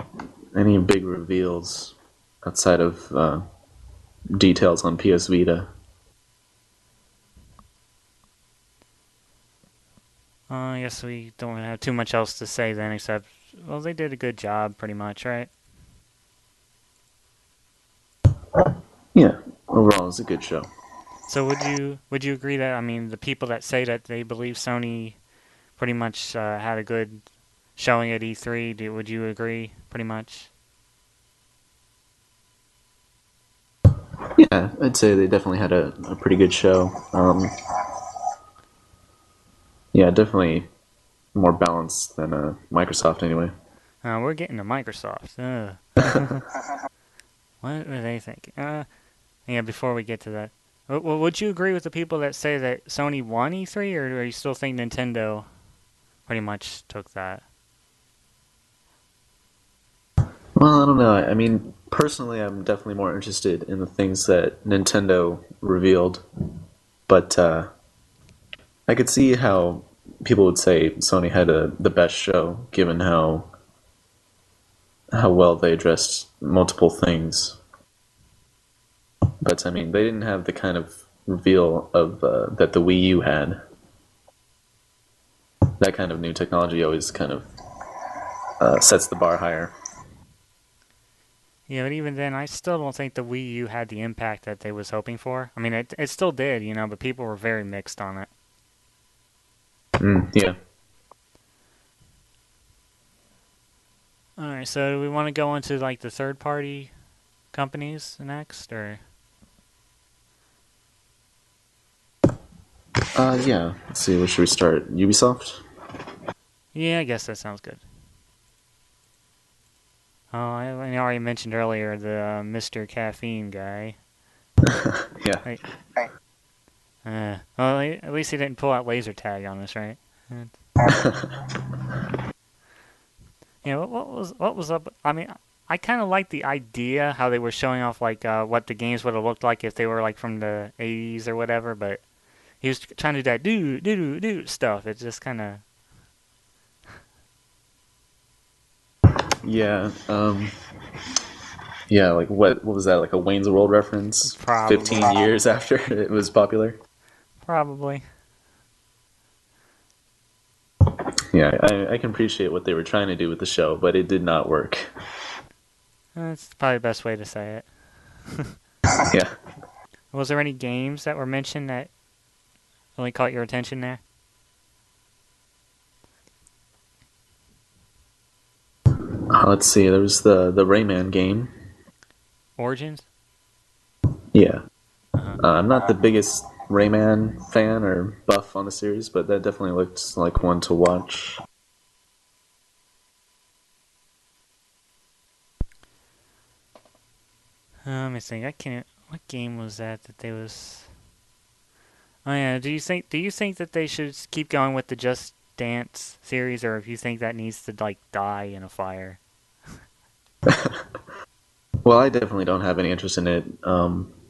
any big reveals outside of details on PS Vita. I guess we don't have too much else to say then, except, well, they did a good job, pretty much, right? Yeah, overall, it was a good show. So would you agree that, I mean, the people that say that they believe Sony pretty much had a good showing at E3, would you agree, pretty much? Yeah, I'd say they definitely had a pretty good show. Yeah, definitely more balanced than Microsoft anyway. We're getting to Microsoft. What were they thinking? Yeah, before we get to that. Well, would you agree with the people that say that Sony won E3, or you still think Nintendo pretty much took that? Well, I don't know. I mean, personally, I'm definitely more interested in the things that Nintendo revealed, but I could see how people would say Sony had the best show, given how well they addressed multiple things. But I mean, they didn't have the kind of reveal of that the Wii U had. That kind of new technology always kind of sets the bar higher. Yeah, but even then, I still don't think the Wii U had the impact that they was hoping for. I mean, it still did, but people were very mixed on it. Yeah. All right, so do we want to go into like the third party companies next, or Yeah. Let's see. Where should we start? Ubisoft. yeah, I guess that sounds good. Oh, I already mentioned earlier the Mr. Caffeine guy. Yeah. Like, well, at least he didn't pull out laser tag on us, right? Yeah, what was up? I mean, I kind of like the idea how they were showing off like what the games would have looked like if they were like from the 80s or whatever, but he was trying to do that do stuff. It's just kind of Yeah. Yeah. Like what was that? Like a Wayne's World reference? 15 years after it was popular. probably. Yeah, I can appreciate what they were trying to do with the show, but it did not work. That's probably the best way to say it. Yeah. Was there any games that were mentioned that really caught your attention there? Let's see. There was the Rayman game. Origins? Yeah. Uh-huh. I'm not the biggest Rayman fan or buff on the series, but that definitely looked like one to watch. Let me think. I can't. What game was that they was? Oh yeah. Do you think that they should keep going with the Just Dance series, or if you think that needs to like die in a fire? Well, I definitely don't have any interest in it,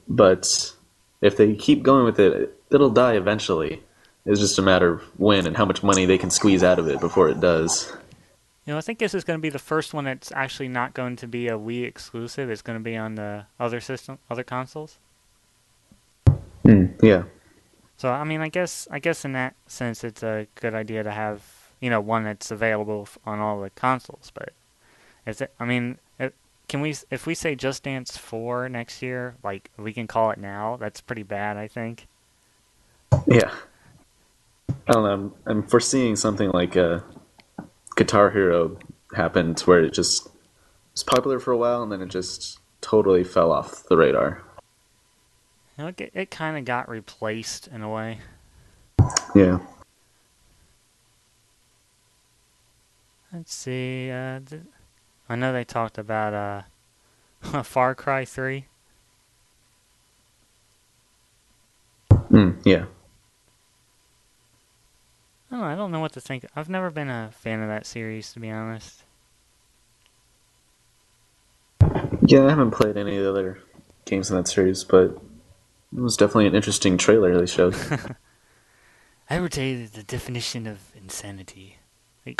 but if they keep going with it, it'll die eventually. It's just a matter of when and how much money they can squeeze out of it before it does. I think this is going to be the first one that's actually not going to be a Wii exclusive. It's going to be on the other consoles. Yeah. So I mean, I guess in that sense, it's a good idea to have one that's available on all the consoles. But I mean, can we if we say Just Dance 4 next year, like we can call it now? That's pretty bad, I think. Yeah. I don't know. I'm foreseeing something like Guitar Hero happened where it just was popular for a while and then it just totally fell off the radar. It kind of got replaced in a way. Yeah. Let's see. I know they talked about Far Cry 3. Yeah. I don't know what to think. I've never been a fan of that series, to be honest. Yeah, I haven't played any of the other games in that series, but it was definitely an interesting trailer they showed. I would say the definition of insanity. Like,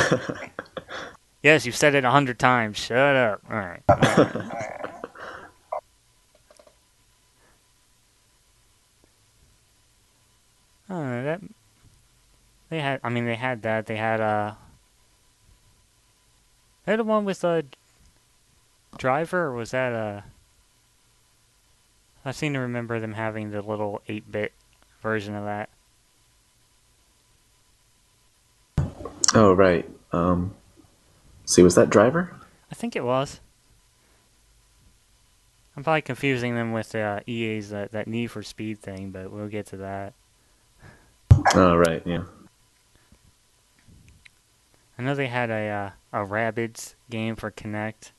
yes, you've said it 100 times. Shut up. All right. All right. That they had. I mean, they had that. They had the one with a driver. Or was that a? I seem to remember them having the little 8-bit version of that. Oh, right. See, was that Driver? I think it was. I'm probably confusing them with EA's that Need for Speed thing, but we'll get to that. Oh, right, yeah. I know they had a Rabbids game for Kinect.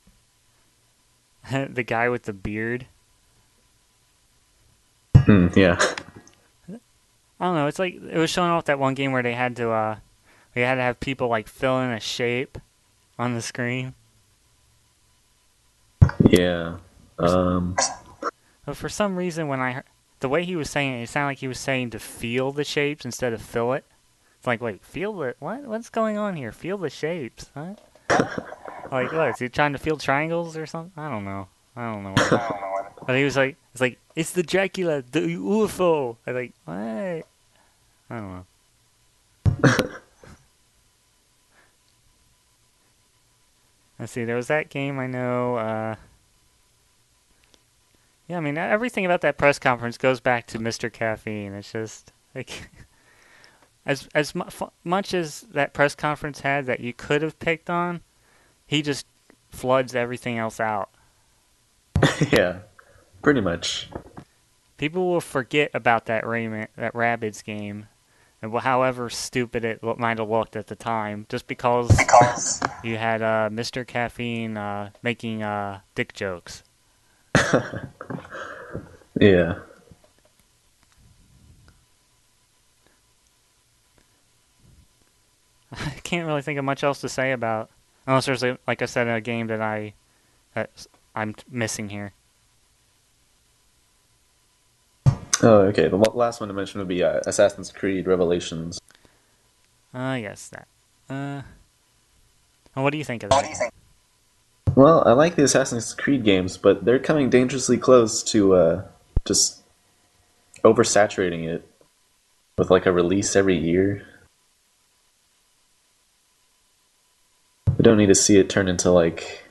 The guy with the beard. Yeah. I don't know. It's like it was showing off that one game where they had to have people like fill in a shape on the screen. Yeah. For, Um, but for some reason, when I heard the way he was saying it, it sounded like he was saying to feel the shapes instead of fill it. It's like, wait, feel the what? What's going on here? Feel the shapes, huh? Like, what? Is he trying to feel triangles or something? I don't know. I don't know what. But he was like, it's the Dracula, the UFO. I like, what? I don't know. Let's see. There was that game I know. Yeah, I mean everything about that press conference goes back to Mr. Caffeine. It's just like much as that press conference had that you could have picked on, he just floods everything else out. yeah, pretty much. People will forget about that Rabbids game, and however stupid it might have looked at the time, just because you had Mr. Caffeine making dick jokes. Yeah. I can't really think of much else to say about, unless there's like I said, a game that I'm missing here. Oh, okay. The last one to mention would be Assassin's Creed Revelations. Yes, that. What do you think of that? Well, I like the Assassin's Creed games, but they're coming dangerously close to just oversaturating it with like a release every year. We don't need to see it turn into like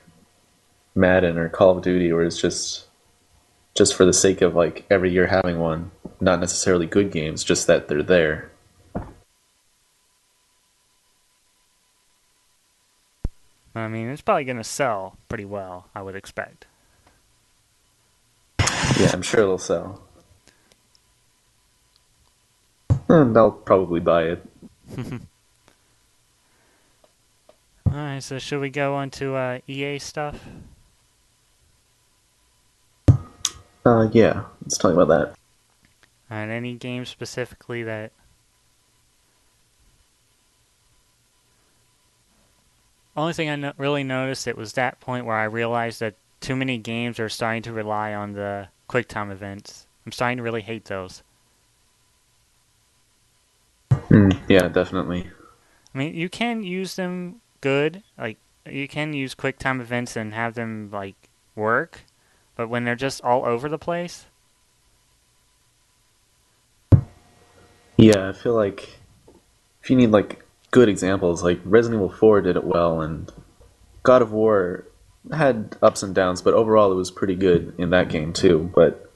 Madden or Call of Duty, where it's just for the sake of like every year having one. Not necessarily good games, just that they're there. I mean, it's probably gonna sell pretty well, I would expect. Yeah, I'm sure it'll sell. And I'll probably buy it. All right, so should we go on to EA stuff? Yeah, let's talk about that. And any game specifically that? Only thing really noticed it was that point where I realized that too many games are starting to rely on the QuickTime events. I'm starting to really hate those. Yeah, definitely. I mean, you can use them good, like you can use QuickTime events and have them like work, but when they're just all over the place, Yeah, I feel like if you need like good examples, like Resident Evil 4 did it well, and God of War had ups and downs, but overall it was pretty good in that game too. But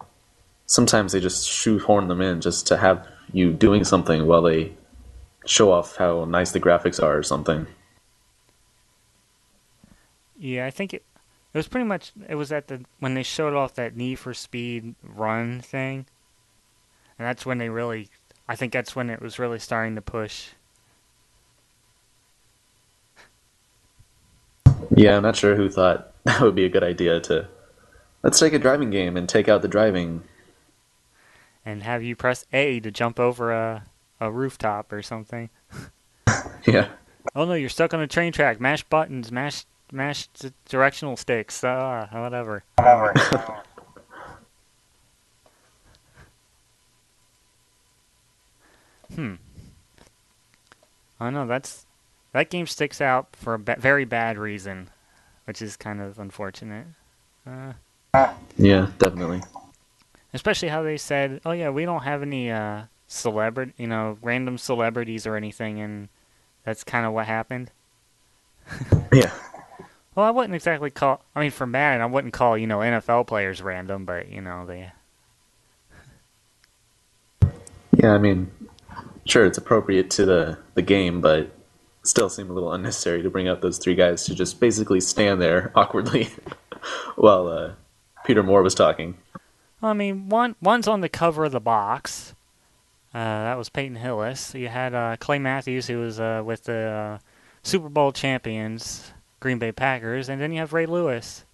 sometimes they just shoehorn them in just to have you doing something while they show off how nice the graphics are or something. yeah, I think it was pretty much it was at the when they showed off that Need for Speed run thing, and that's when they really, I think that's when it was really starting to push. Yeah, I'm not sure who thought that would be a good idea to let's take a driving game and take out the driving. And have you press A to jump over a rooftop or something. Yeah. Oh no, you're stuck on a train track. Mash buttons, mash mash directional sticks. Whatever. Hmm. I don't know. That game sticks out for a very bad reason, which is kind of unfortunate. Uh, Yeah, definitely. Especially how they said, "Oh yeah, we don't have any random celebrities or anything," and that's kind of what happened. Yeah. Well, I wouldn't exactly call. I mean, for Madden, I wouldn't call NFL players random, but they. Yeah, I mean, sure, it's appropriate to the game, but still seemed a little unnecessary to bring up those three guys to just basically stand there awkwardly while Peter Moore was talking. Well, I mean, one's on the cover of the box. That was Peyton Hillis. You had Clay Matthews, who was with the Super Bowl champions, Green Bay Packers, and then you have Ray Lewis.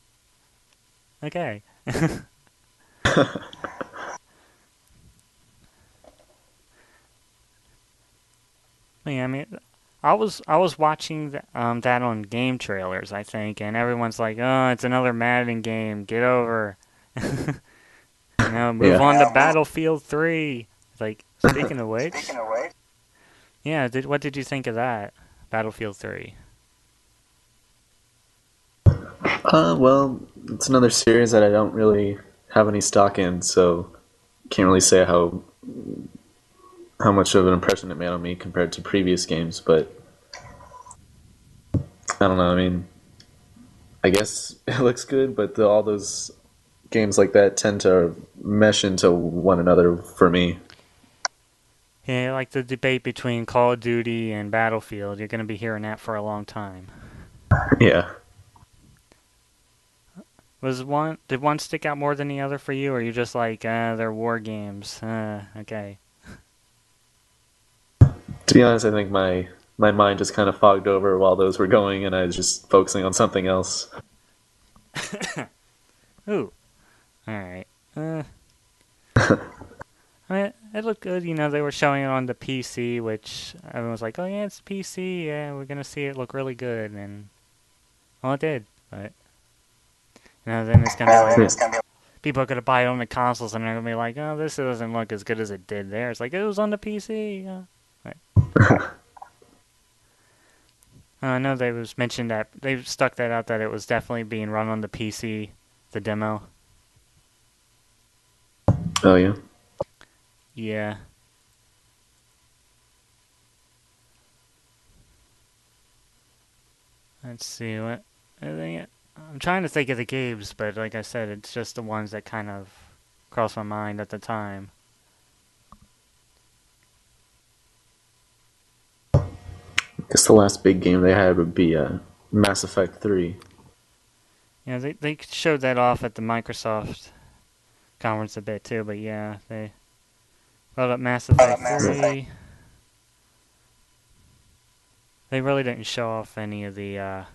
Okay. Yeah, I mean, I was watching that on game trailers, I think, and everyone's like, "Oh, it's another Madden game. Get over." Move Yeah. on to Battlefield 3. It's like, speaking of which, yeah, what did you think of that? Battlefield 3. Well, it's another series that I don't really have any stock in, so can't really say how much of an impression it made on me compared to previous games. But I don't know. I mean, I guess it looks good, but all those games like that tend to mesh into one another for me. Yeah, like the debate between Call of Duty and Battlefield. You're going to be hearing that for a long time. Yeah. Did one stick out more than the other for you, or are you just like, they're war games? Okay. To be honest, I think my mind just kind of fogged over while those were going, and I was just focusing on something else. Ooh. All right. I mean, it looked good. They were showing it on the PC, which everyone was like, "Oh yeah, it's PC. Yeah, we're gonna see it look really good." And well, it did. But then it's gonna be like people are gonna buy it on the consoles, and they're gonna be like, "Oh, this doesn't look as good as it did there." It's like it was on the PC. Right. I know they was mentioned that they stuck that out that it was definitely being run on the PC, the demo. Oh yeah. Yeah. Let's see what. I'm trying to think of the games, but like I said, it's just the ones that kind of crossed my mind at the time. I guess the last big game they had would be Mass Effect 3. They showed that off at the Microsoft conference a bit too, but yeah, they brought up Mass Effect 3. They really didn't show off any of the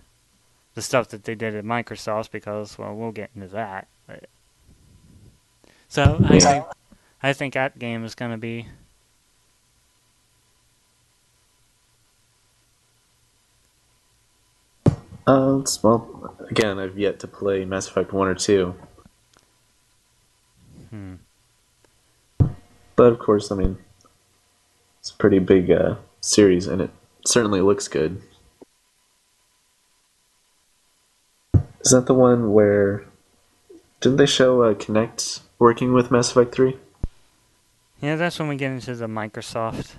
stuff that they did at Microsoft because, well, we'll get into that. But, so Yeah. I think that game is gonna be. Well, again, I've yet to play Mass Effect 1 or 2. Hmm. But of course, I mean, it's a pretty big series, and it certainly looks good. Is that the one where. Didn't they show Kinect working with Mass Effect 3? Yeah, that's when we get into the Microsoft.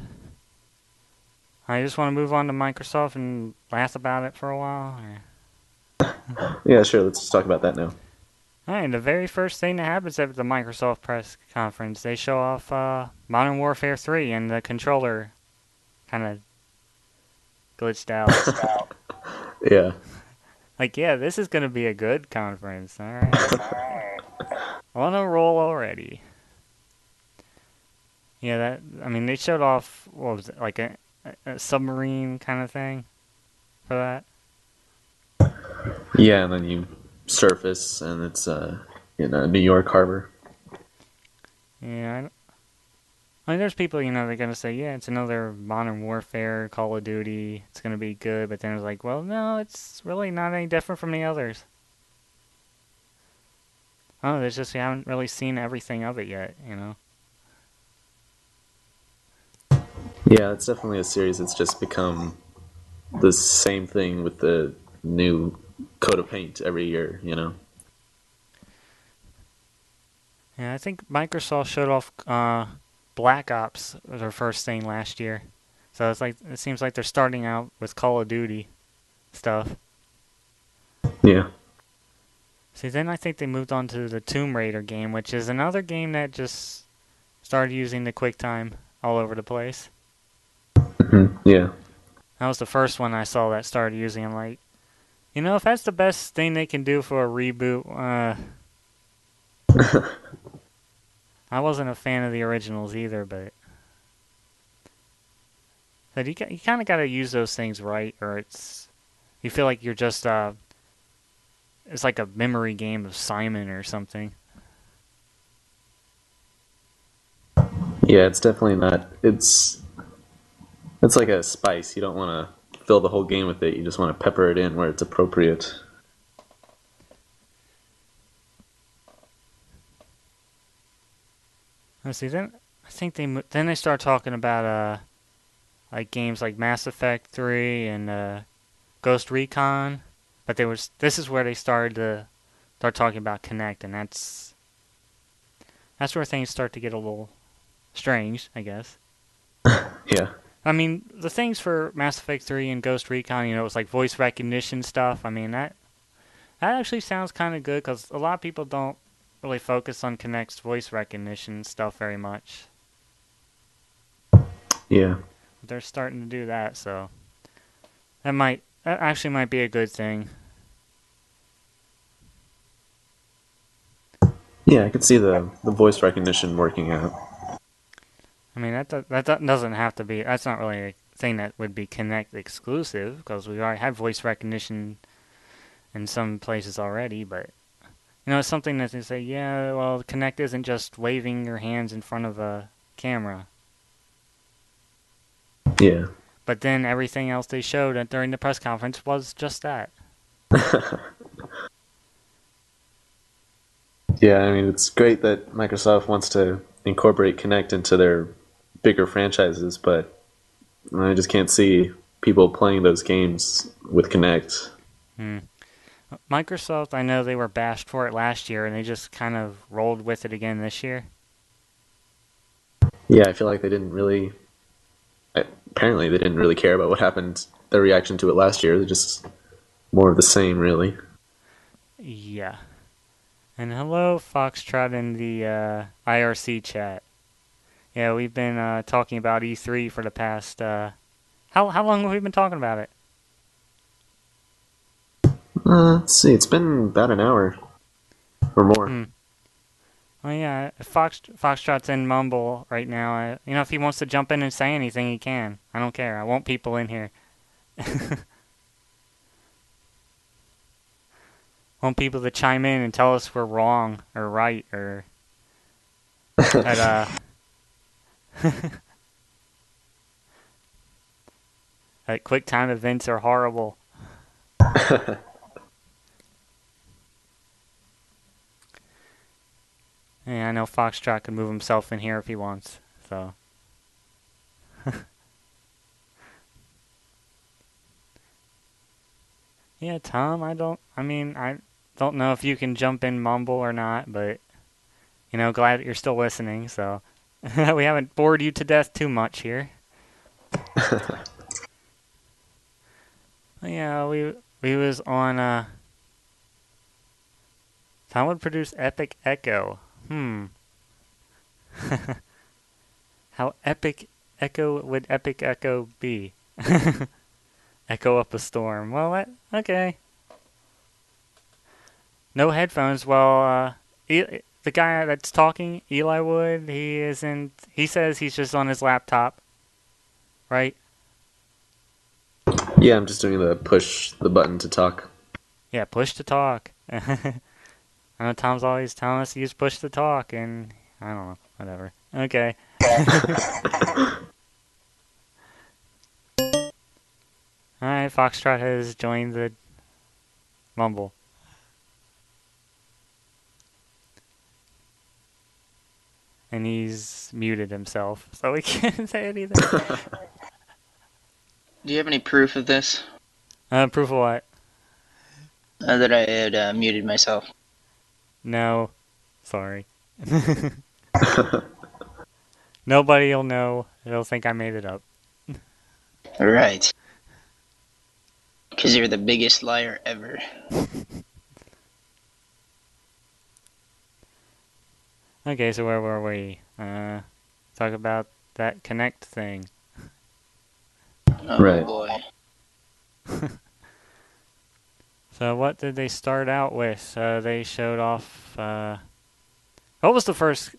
I just want to move on to Microsoft and laugh about it for a while. Yeah, sure, let's just talk about that now. Alright, the very first thing that happens at the Microsoft press conference, they show off Modern Warfare 3, and the controller kind of glitched out. Yeah. Like, yeah, this is going to be a good conference. Alright. On a roll already. Yeah, I mean, they showed off, what was it, like a submarine kind of thing for that? Yeah, and then you surface, and it's in New York Harbor. Yeah, I mean, there's people, they're gonna say, yeah, it's another Modern Warfare, Call of Duty. It's gonna be good, but then it's like, well, no, it's really not any different from the others. Oh, there's just we haven't really seen everything of it yet. Yeah, it's definitely a series that's just become the same thing with the new coat of paint every year, you know? Yeah, I think Microsoft showed off Black Ops their first thing last year, so it seems like they're starting out with Call of Duty stuff. Yeah. See, then I think they moved on to the Tomb Raider game, which is another game that just started using the QuickTime all over the place. Yeah. That was the first one I saw that started using. I'm like, if that's the best thing they can do for a reboot, I wasn't a fan of the originals either, but you kind of got to use those things right, or you feel like you're just it's like a memory game of Simon or something. Yeah, it's definitely not. It's like a spice. You don't want to fill the whole game with it. You just want to pepper it in where it's appropriate. Let's see. Then I think then they start talking about like games like Mass Effect 3 and Ghost Recon, but this is where they started to start talking about Connect, and that's where things start to get a little strange, I guess. Yeah. I mean, the things for Mass Effect 3 and Ghost Recon, it was like voice recognition stuff. I mean, that actually sounds kind of good because a lot of people don't really focus on Kinect's voice recognition stuff very much. Yeah. But they're starting to do that, so that actually might be a good thing. Yeah, I could see the voice recognition working out. I mean, that doesn't have to be. That's not really a thing that would be Kinect exclusive because we already have voice recognition in some places already. But it's something that they say, yeah, well, Kinect isn't just waving your hands in front of a camera. Yeah. But then everything else they showed during the press conference was just that. Yeah, I mean, it's great that Microsoft wants to incorporate Kinect into their bigger franchises, but I just can't see people playing those games with Kinect. Hmm. Microsoft, I know they were bashed for it last year, and they just kind of rolled with it again this year. Yeah, I feel like they didn't really. Apparently, they didn't really care about what happened. Their reaction to it last year, they're just more of the same, really. Yeah. And hello, Foxtrot in the IRC chat. Yeah, we've been talking about E3 for the past. How long have we been talking about it? Let's see, it's been about an hour or more. Hmm. Oh yeah, Foxtrot's in Mumble right now. If he wants to jump in and say anything, he can. I don't care. I want people in here. Want people to chime in and tell us we're wrong or right or that that QuickTime events are horrible. Yeah, I know Foxtrot can move himself in here if he wants. So. Yeah, Tom, I don't know if you can jump in Mumble or not, but, glad that you're still listening, so. We haven't bored you to death too much here. Yeah, we was on, Tom would produce Epic Echo. How epic would Epic Echo be? Echo up a storm. Well, okay. No headphones. Well, the guy that's talking, Eli Wood, he isn't. He says he's just on his laptop, right? Yeah, I'm just doing the push the button to talk. Yeah, push to talk. I know Tom's always telling us to use push to talk, and I don't know, whatever. Okay. Alright, Foxtrot has joined the Mumble. And he's muted himself, so he can't say anything. Do you have any proof of this? Proof of what? That I had muted myself. No. Sorry. Nobody'll know. They'll think I made it up. Right. Because you're the biggest liar ever. Okay, so where were we? Talk about that Connect thing. Oh Right. boy. So what did they start out with? They showed off. What was the first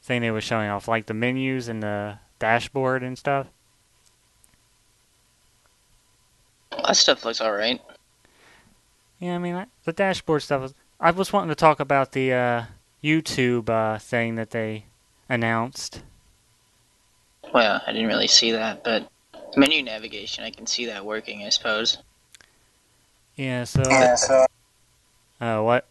thing they were showing off? Like the menus and the dashboard and stuff. That stuff looks alright. Yeah, I mean the dashboard stuff. I was wanting to talk about the YouTube thing that they announced. Well, I didn't really see that, but menu navigation, I can see that working, I suppose. Yeah. So. What?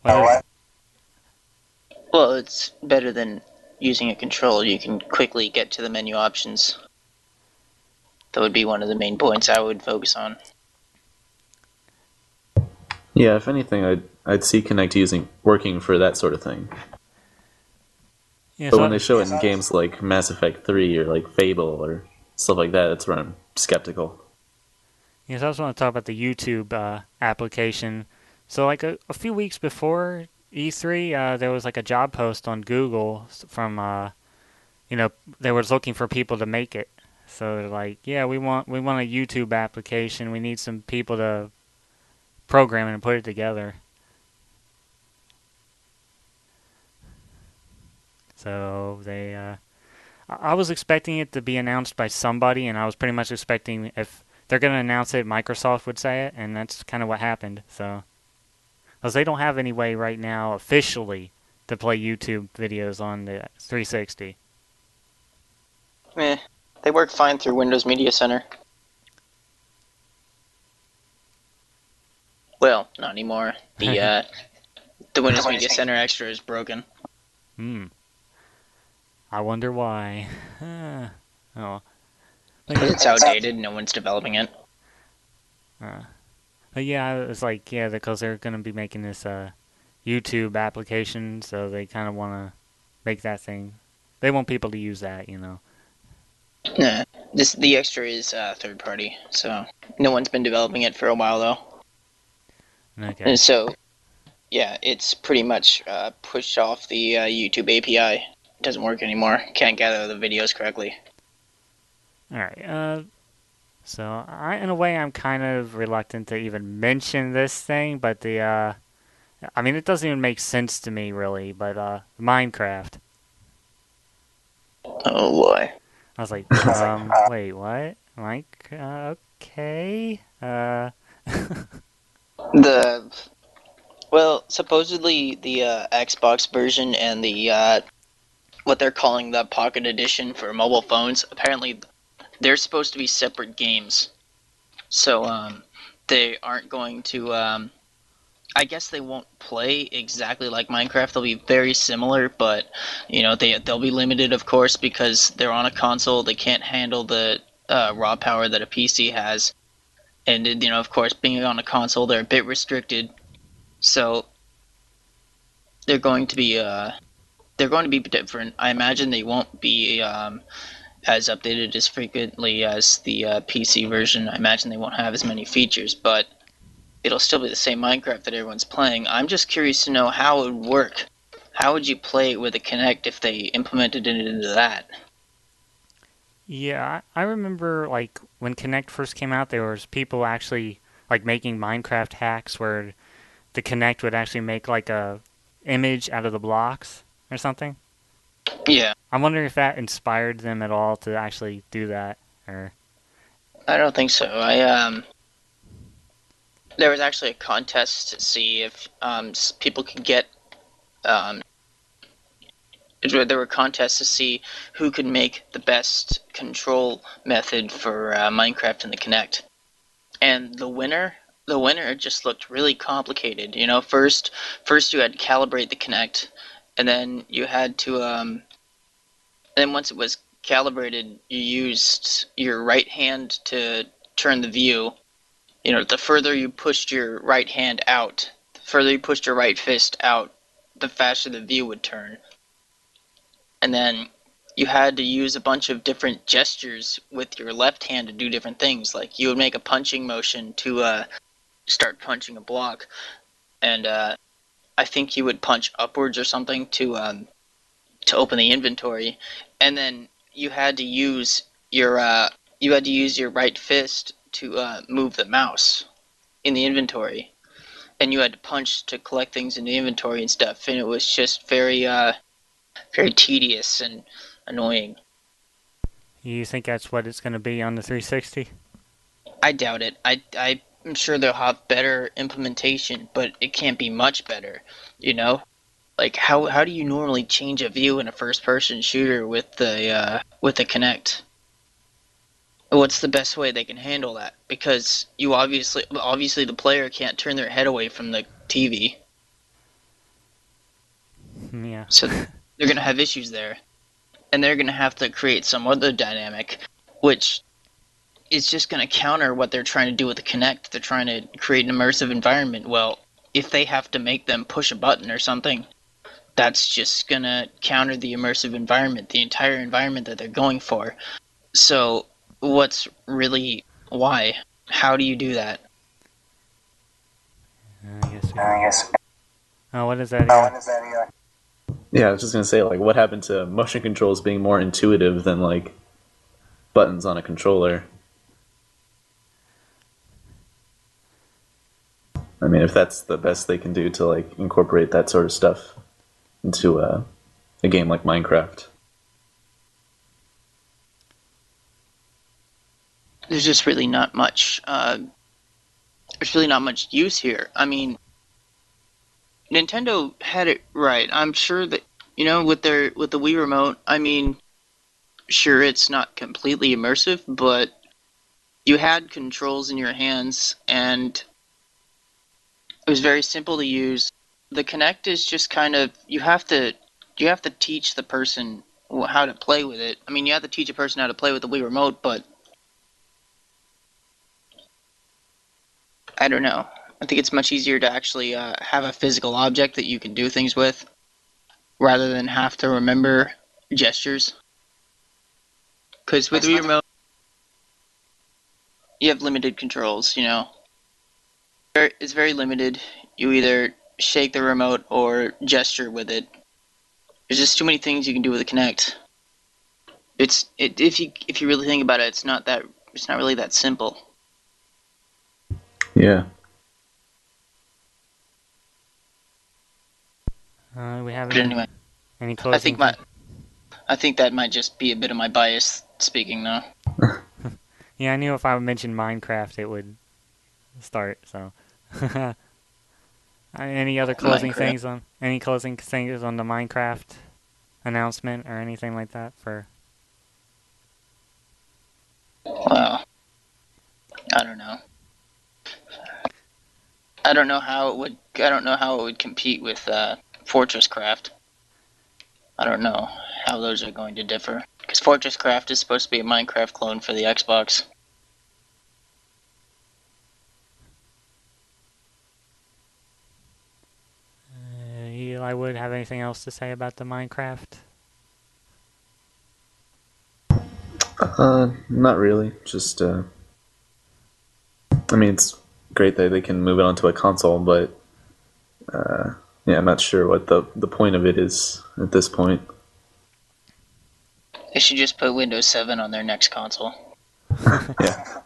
Well, it's better than using a control. You can quickly get to the menu options. That would be one of the main points I would focus on. Yeah, if anything, I'd see Kinect working for that sort of thing. Yeah. But So when they show it in games like Mass Effect 3 or like Fable or stuff like that, that's where I'm skeptical. yes, I also want to talk about the YouTube application. So, like a few weeks before E3, there was like a job post on Google from, they were looking for people to make it. So they're like, yeah, we want a YouTube application. We need some people to program it and put it together. So I was expecting it to be announced by somebody, and I was pretty much expecting if they're going to announce it, Microsoft would say it, and that's kind of what happened. So. Because they don't have any way right now officially to play YouTube videos on the 360. They work fine through Windows Media Center. Well, not anymore. The Windows Media Center Extra is broken. I wonder why. Oh. Because it's outdated, no one's developing it. But yeah, it's like, yeah, because they're going to be making this YouTube application, so they kind of want to make that thing. They want people to use that, Nah, the Extra is third party, so no one's been developing it for a while though. Okay. And so, yeah, it's pretty much pushed off the YouTube API. It doesn't work anymore. Can't gather the videos correctly. All right. So in a way, I'm kind of reluctant to even mention this thing, but I mean, it doesn't even make sense to me really. But Minecraft. Oh boy. I was like, wait, what? Mike? Okay. Supposedly the Xbox version and the what they're calling the Pocket Edition for mobile phones, apparently they're supposed to be separate games. So they aren't going to. I guess they won't play exactly like Minecraft. They'll be very similar, but they'll be limited, of course, because they're on a console. They can't handle the raw power that a PC has, and of course, being on a console, they're a bit restricted. So they're going to be different. I imagine they won't be as updated as frequently as the PC version. I imagine they won't have as many features, but it'll still be the same Minecraft that everyone's playing. I'm just curious to know how it would work. How would you play it with a Kinect if they implemented it into that? Yeah, I remember like when Kinect first came out, there was people actually like making Minecraft hacks where the Kinect would actually make like a image out of the blocks or something. Yeah. I'm wondering if that inspired them at all to actually do that, or. I don't think so. There was actually a contest to see if people could get There were contests to see who could make the best control method for Minecraft in the Kinect. And the winner just looked really complicated. You know, first you had to calibrate the Kinect, and then you had to then once it was calibrated, you used your right hand to turn the view. You know, the further you pushed your right hand out, the further you pushed your right fist out, the faster the view would turn. And then you had to use a bunch of different gestures with your left hand to do different things. Like you would make a punching motion to start punching a block, and I think you would punch upwards or something to open the inventory, and then you had to use your right fist to move the mouse in the inventory, and you had to punch to collect things in the inventory and stuff, and it was just very tedious and annoying. You think that's what it's going to be on the 360? I doubt it. I'm sure they'll have better implementation, but it can't be much better. You know, like how do you normally change a view in a first person shooter with the Kinect? What's the best way they can handle that? Because you obviously the player can't turn their head away from the TV, Yeah. so they're gonna have issues there, and they're gonna have to create some other dynamic, which is just gonna counter what they're trying to do with the Kinect. They're trying to create an immersive environment. Well, if they have to make them push a button or something, that's just gonna counter the immersive environment, the entire environment that they're going for. So, why? How do you do that? I guess we Oh, what is that here? Yeah, I was just gonna say, like, what happened to motion controls being more intuitive than like buttons on a controller? I mean, if that's the best they can do to like incorporate that sort of stuff into a game like Minecraft. There's just really not much. There's really not much use here. I mean, Nintendo had it right. I'm sure that with the Wii remote. I mean, sure it's not completely immersive, but you had controls in your hands, and it was very simple to use. The Kinect is just kind of you have to teach the person how to play with it. I mean, you have to teach a person how to play with the Wii remote, but I don't know. I think it's much easier to actually have a physical object that you can do things with, rather than have to remember gestures. Because with Wii remote, you have limited controls. It's very limited. You either shake the remote or gesture with it. There's just too many things you can do with a Kinect. If you really think about it, it's not really that simple. Yeah. We have But anyway, any closing? I think that might just be a bit of my bias speaking, though. Yeah, I knew if I mentioned Minecraft, it would start. So, any other closing things on the Minecraft announcement or anything like that for? Well, I don't know. I don't know how it would compete with Fortress Craft. I don't know how those are going to differ, because Fortress Craft is supposed to be a Minecraft clone for the Xbox. Eli would have anything else to say about the Minecraft? Not really. Just I mean, it's great that they can move it onto a console, but yeah, I'm not sure what the point of it is at this point. They should just put Windows 7 on their next console. Yeah.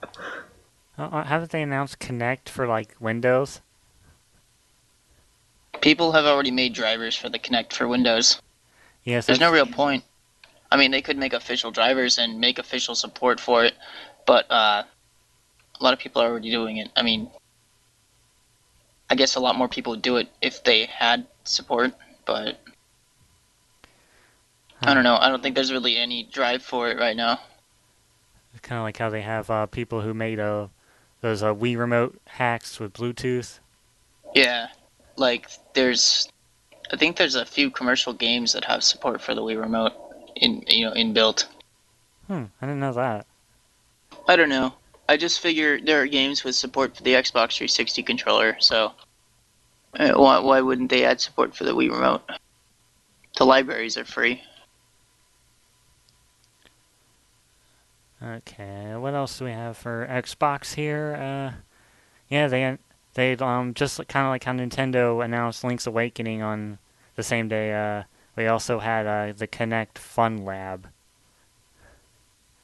Haven't they announced Kinect for like Windows? People have already made drivers for the Kinect for Windows. Yes. There's no real point. I mean, they could make official drivers and make official support for it, but a lot of people are already doing it. I mean, I guess a lot more people would do it if they had support, but I don't Huh. know. I don't think there's really any drive for it right now. It's kind of like how they have people who made those Wii remote hacks with Bluetooth. Yeah, like I think there's a few commercial games that have support for the Wii Remote inbuilt. I didn't know that. I don't know. I just figure there are games with support for the Xbox 360 controller, so why wouldn't they add support for the Wii Remote? The libraries are free. Okay, what else do we have for Xbox here? Yeah, they just kind of like how Nintendo announced Link's Awakening on the same day. We also had the Kinect Fun Lab.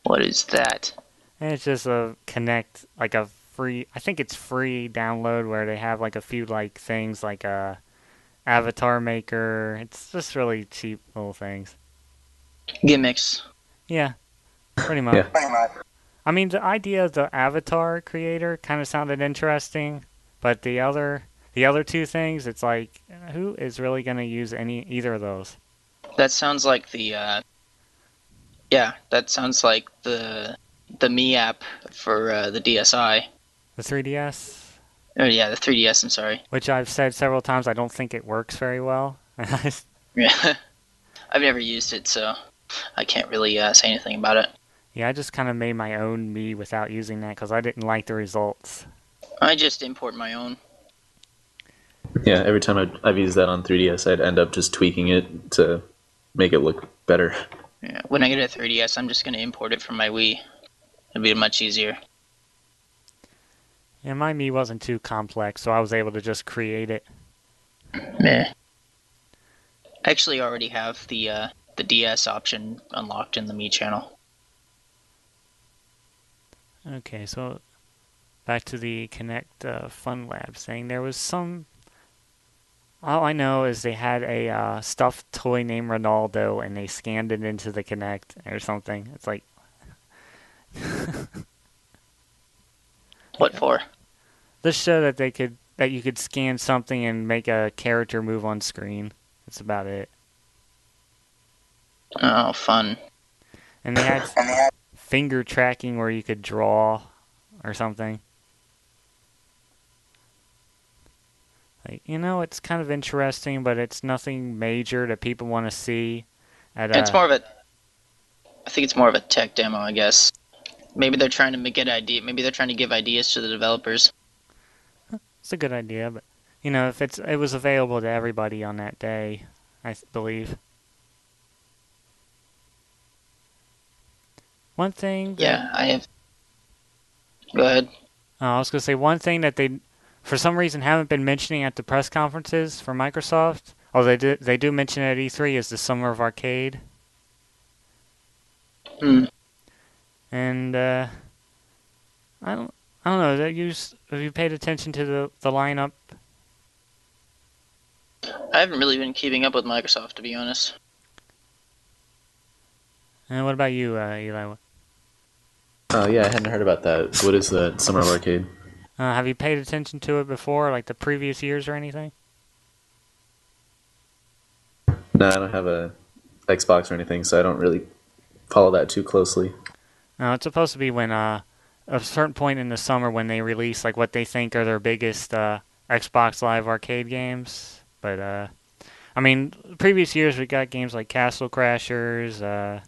What is that? And it's just a Kinect, like a free. I think it's free download where they have like a few like things like a avatar maker. It's just really cheap little things. Gimmicks. Yeah, pretty much. Yeah. I mean, the idea of the avatar creator kind of sounded interesting, but the other two things, it's like who is really going to use either of those? That sounds like that sounds like the Me app for the DSi. The 3DS, Oh yeah, the 3DS. I'm sorry. which I've said several times, I don't think it works very well. Yeah, I've never used it, so I can't really say anything about it. Yeah, I just kind of made my own me without using that because I didn't like the results. I just import my own. Yeah, every time I've used that on 3DS, I'd end up just tweaking it to make it look better. Yeah, when I get a 3DS, I'm just going to import it from my Wii. It'll be much easier. And my me wasn't too complex, so I was able to just create it. Meh. I actually already have the DS option unlocked in the Me channel. Okay, so back to the Connect Fun Lab thing. There was some. All I know is they had a stuffed toy named Ronaldo, and they scanned it into the Connect or something. It's like, What for? this show that you could scan something and make a character move on screen. That's about it. Oh, fun. And they had finger tracking where you could draw or something. Like, it's kind of interesting, but it's nothing major that people want to see. It's more of a. I think it's more of a tech demo, I guess. Maybe they're trying to get idea. Maybe they're trying to give ideas to the developers. It's a good idea, but if it was available to everybody on that day, I believe. One thing. Yeah, I have. Go ahead. I was gonna say one thing that they, for some reason, haven't been mentioning at the press conferences for Microsoft. Oh, they do mention it at E3 is the Summer of Arcade. Hmm. And I don't know. Have you paid attention to the lineup? I haven't really been keeping up with Microsoft, to be honest. And what about you, Eli? Oh yeah, I hadn't heard about that. What is that Summer of Arcade? Have you paid attention to it before, like the previous years or anything? No, I don't have a Xbox or anything, so I don't really follow that too closely. No, it's supposed to be when a certain point in the summer when they release like what they think are their biggest Xbox Live Arcade games. But I mean, previous years we got games like Castle Crashers,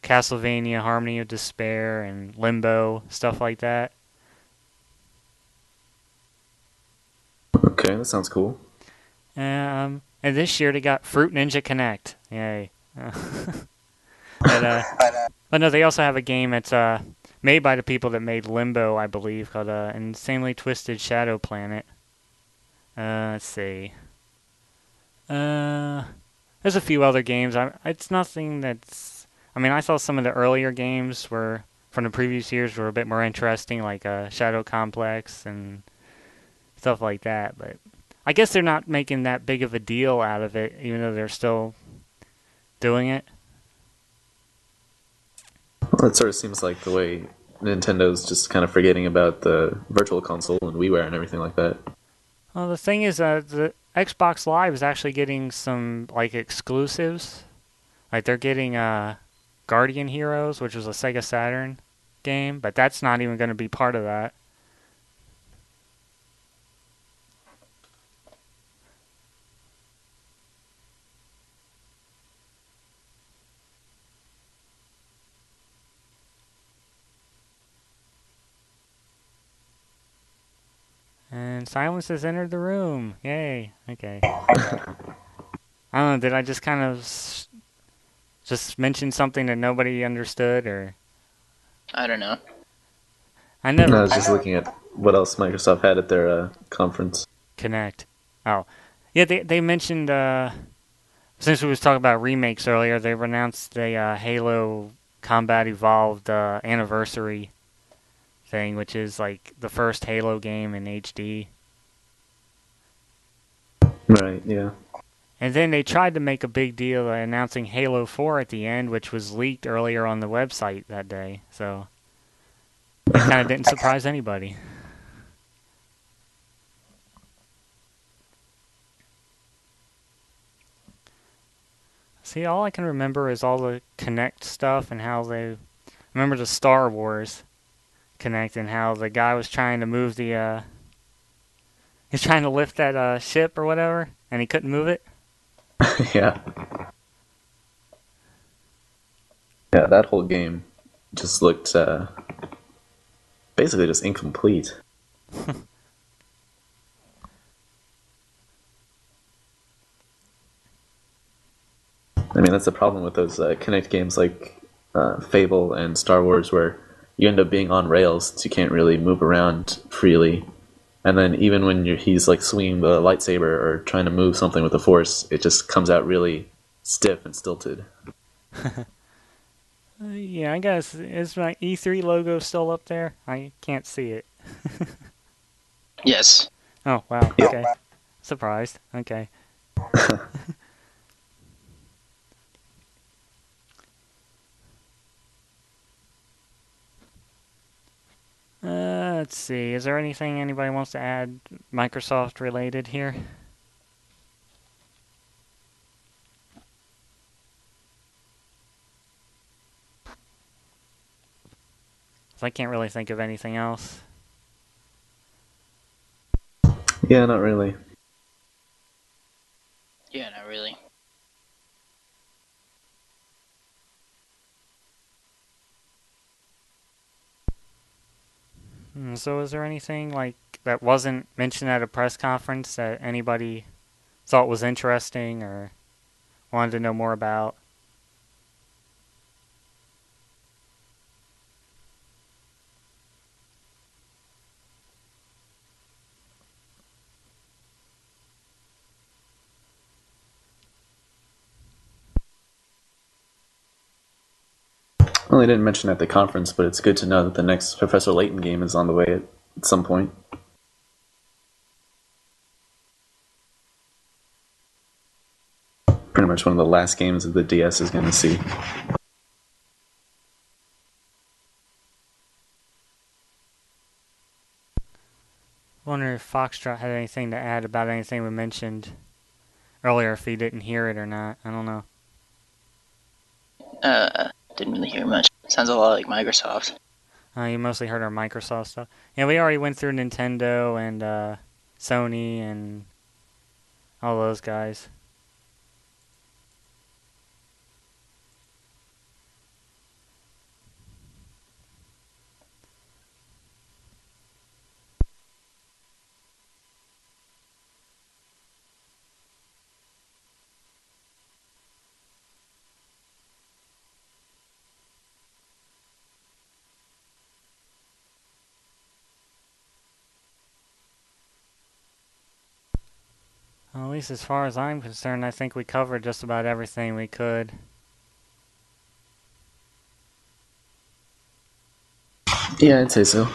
Castlevania, Harmony of Despair, and Limbo, stuff like that. Okay, that sounds cool. And this year they got Fruit Ninja Connect. Yay. But no, they also have a game that's made by the people that made Limbo, I believe, called Insanely Twisted Shadow Planet. Let's see. There's a few other games. It's nothing that's. I mean, I thought some of the earlier games were from the previous years were a bit more interesting, like Shadow Complex and stuff like that. But I guess they're not making that big of a deal out of it, even though they're still doing it. Well, it sort of seems like the way Nintendo's just kind of forgetting about the Virtual Console and WiiWare and everything like that. Well, the thing is, the Xbox Live is actually getting some like exclusives. Like they're getting Guardian Heroes, which was a Sega Saturn game, but that's not even going to be part of that. And silence has entered the room. Yay. Okay. I don't know, did I just kind of just mention something that nobody understood, or I don't know. I No, I never was just looking at what else Microsoft had at their conference. connect. Oh. Yeah, they mentioned since we was talking about remakes earlier, they've announced the Halo Combat Evolved anniversary thing, which is like the first Halo game in HD. Right, yeah. And then they tried to make a big deal announcing Halo 4 at the end, which was leaked earlier on the website that day. So that kind of didn't surprise anybody. See, all I can remember is all the Connect stuff and how they remember the Star Wars Connect and how the guy was trying to move the he's trying to lift that ship or whatever, and he couldn't move it. Yeah. Yeah, that whole game just looked basically just incomplete. I mean, that's the problem with those Kinect games like Fable and Star Wars, where you end up being on rails, so you can't really move around freely. And then even when he's like swinging the lightsaber or trying to move something with the Force, it just comes out really stiff and stilted. Yeah, I guess is my E3 logo still up there? I can't see it. Yes. Oh wow. Yep. Okay. Surprised. Okay. Let's see. Is there anything anybody wants to add Microsoft related here? I can't really think of anything else. Yeah, not really. Yeah, not really. So is there anything like that wasn't mentioned at a press conference that anybody thought was interesting or wanted to know more about? Well, they didn't mention at the conference, but it's good to know that the next Professor Layton game is on the way at some point. Pretty much one of the last games that the DS is going to see. I wonder if Foxtrot had anything to add about anything we mentioned earlier, if he didn't hear it or not. I don't know. Didn't really hear much. Sounds a lot like Microsoft. You mostly heard our Microsoft stuff. Yeah, we already went through Nintendo and Sony and all those guys. Well, at least as far as I'm concerned, I think we covered just about everything we could. Yeah, I'd say so.